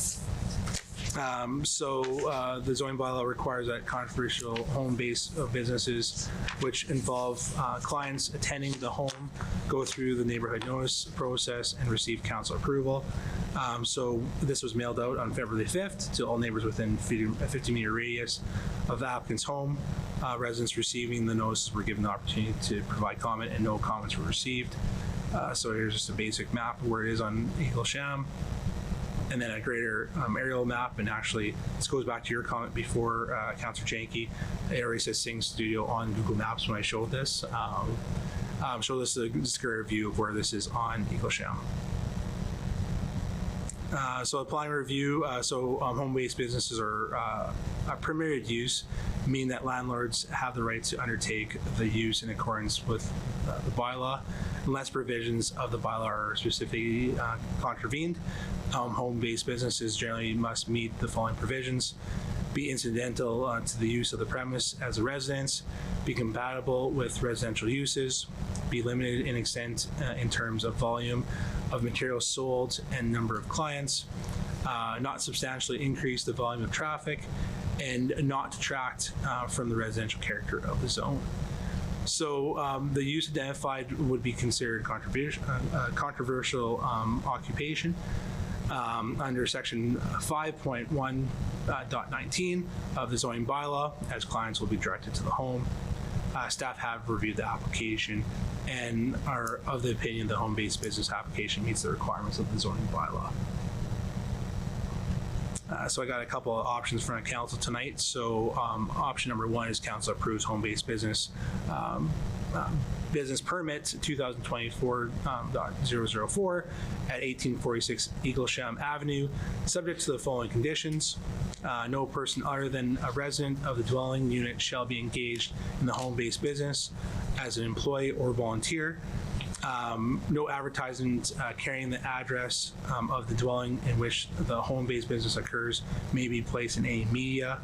The zoning bylaw requires that controversial home-based businesses, which involve clients attending the home, go through the neighborhood notice process and receive council approval. So this was mailed out on February 5th to all neighbors within a 50-meter radius of the applicant's home. Residents receiving the notices were given the opportunity to provide comment, and no comments were received. So here's just a basic map of where it is on Eaglesham, and then a greater aerial map. And actually, this goes back to your comment before, Councillor Janke. It already says Sing Studio on Google Maps when I showed this. So this is a greater view of where this is on Eaglesham. So applying review, home-based businesses are a permitted use, meaning that landlords have the right to undertake the use in accordance with the bylaw, unless provisions of the bylaw are specifically contravened. Home-based businesses generally must meet the following provisions: be incidental to the use of the premise as a residence, be compatible with residential uses, be limited in extent in terms of volume of materials sold and number of clients, not substantially increase the volume of traffic, and not detract from the residential character of the zone. So the use identified would be considered controversial occupation under section 5.1.19 of the zoning bylaw, as clients will be directed to the home. Staff have reviewed the application and are of the opinion the home-based business application meets the requirements of the zoning bylaw. So I got a couple of options from council tonight. So option number one is council approves home-based business business permit 2024.004 at 1846 Eaglesham Avenue, subject to the following conditions. No person other than a resident of the dwelling unit shall be engaged in the home-based business as an employee or volunteer. No advertisement carrying the address of the dwelling in which the home-based business occurs may be placed in any media.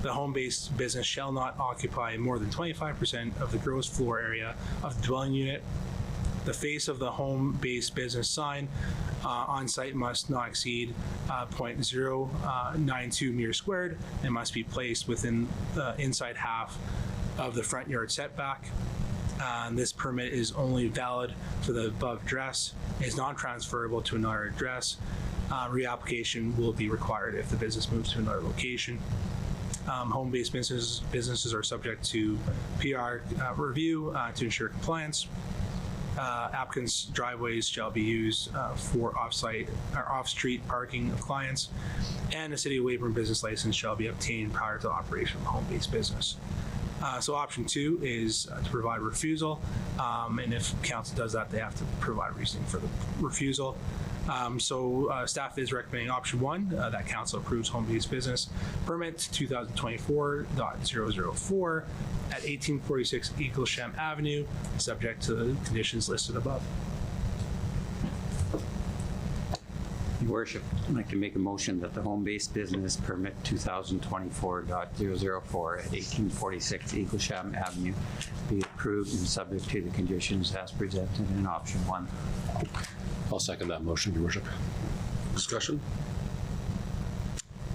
The home-based business shall not occupy more than 25% of the gross floor area of the dwelling unit. The face of the home-based business sign on site must not exceed 0.092 meters squared and must be placed within the inside half of the front yard setback. This permit is only valid for the above address. It is non-transferable to another address. Reapplication will be required if the business moves to another location. Home-based businesses are subject to PR review to ensure compliance. Applicants' driveways shall be used for off-site or off-street parking of clients, and a City of Weyburn business license shall be obtained prior to the operation of a home-based business. So option two is to provide refusal, and if council does that, they have to provide reasoning for the refusal. Staff is recommending option one, that council approves home-based business permit 2024.004 at 1846 Eaglesham Avenue, subject to the conditions listed above. Your Worship, I'd like to make a motion that the home-based business permit 2024.004 at 1846 Eaglesham Avenue be approved and subject to the conditions as presented in option one. I'll second that motion, Your Worship. Discussion?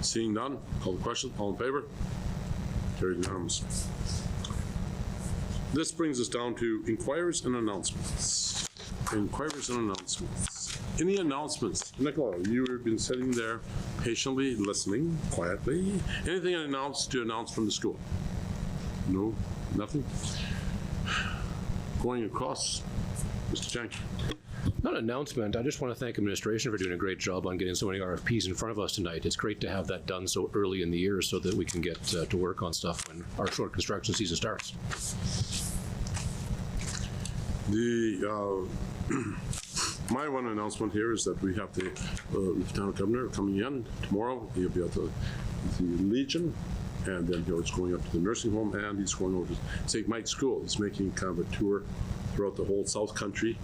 Seeing none, call the question. All in favor? Carried unanimously. This brings us down to inquiries and announcements. Inquiries and announcements. Any announcements? Nicola, you have been sitting there patiently listening, quietly. Anything to announce from the school? No, nothing? Going across, Mr. Janke. Not an announcement. I just want to thank administration for doing a great job on getting so many RFPs in front of us tonight. It's great to have that done so early in the year so that we can get to work on stuff when our short construction season starts. My one announcement here is that we have the Lieutenant Governor coming in tomorrow. He'll be at the Legion, and then he's going up to the nursing home, and he's going over to St. Mike's School. He's making kind of a tour throughout the whole South Country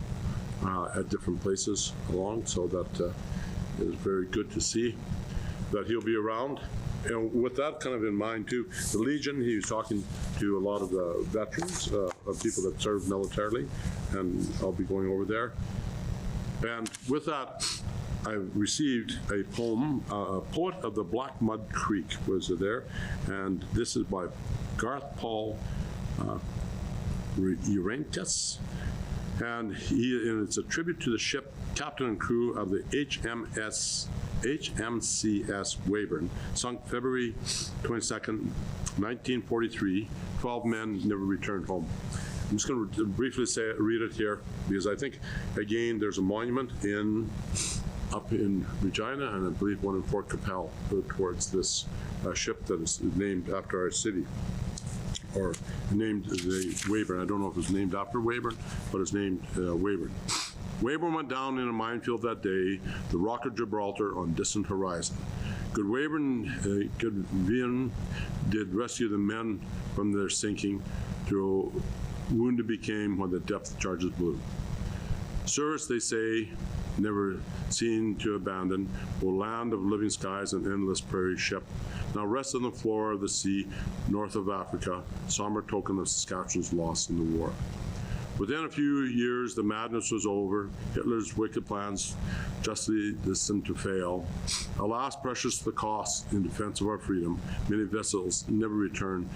at different places along, so that is very good to see that he'll be around. And with that kind of in mind too, the Legion, he was talking to a lot of the veterans, of people that served militarily, and I'll be going over there. And with that, I received a poem, Poet of the Black Mud Creek was there, and this is by Garth Paul Urankus, and it's a tribute to the ship, captain and crew of the HMCS Weyburn, sunk February 22nd, 1943. 12 men never returned home. I'm just going to briefly read it here, because I think, again, there's a monument up in Regina, and I believe one in Fort Capel towards this ship that is named after our city, or named the Weyburn. I don't know if it was named after Weyburn, but it's named Weyburn. Weyburn went down in a minefield that day, the Rock of Gibraltar on distant horizon. Good Weyburn did rescue the men from their sinking, though wounded became when the depth charges blew. Sirs, they say, never seen to abandon, O land of living skies and endless prairie ship, now rests on the floor of the sea, north of Africa, somber token of Saskatchewan's loss in the war. Within a few years, the madness was over, Hitler's wicked plans justly destined to fail. Alas, precious the cost in defense of our freedom, many vessels never returned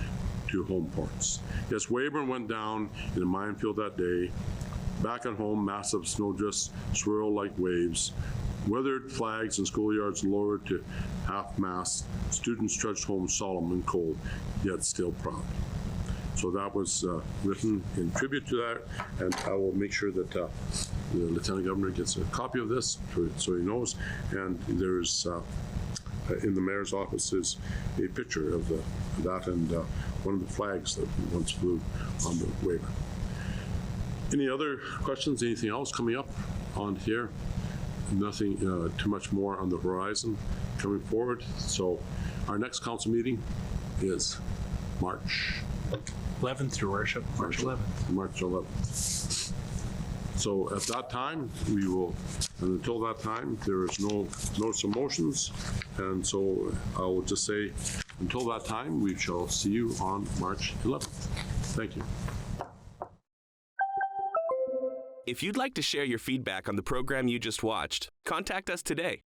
to home ports. Yes, Weyburn went down in a minefield that day. Back at home, massive snowdrifts swirl like waves. Weathered flags and schoolyards lowered to half-mast. Students trudged home solemn and cold, yet still proud. So that was written in tribute to that, and I will make sure that the Lieutenant Governor gets a copy of this so he knows. And there's, in the Mayor's office, is a picture of that and one of the flags that once flew on the Weyburn. Any other questions? Anything else coming up on here? Nothing too much more on the horizon coming forward. So our next council meeting is March 11th, Your Worship. March 11th. March 11th. So at that time, we will, and until that time, there is no motions. And so I will just say, until that time, we shall see you on March 11th. Thank you. If you'd like to share your feedback on the program you just watched, contact us today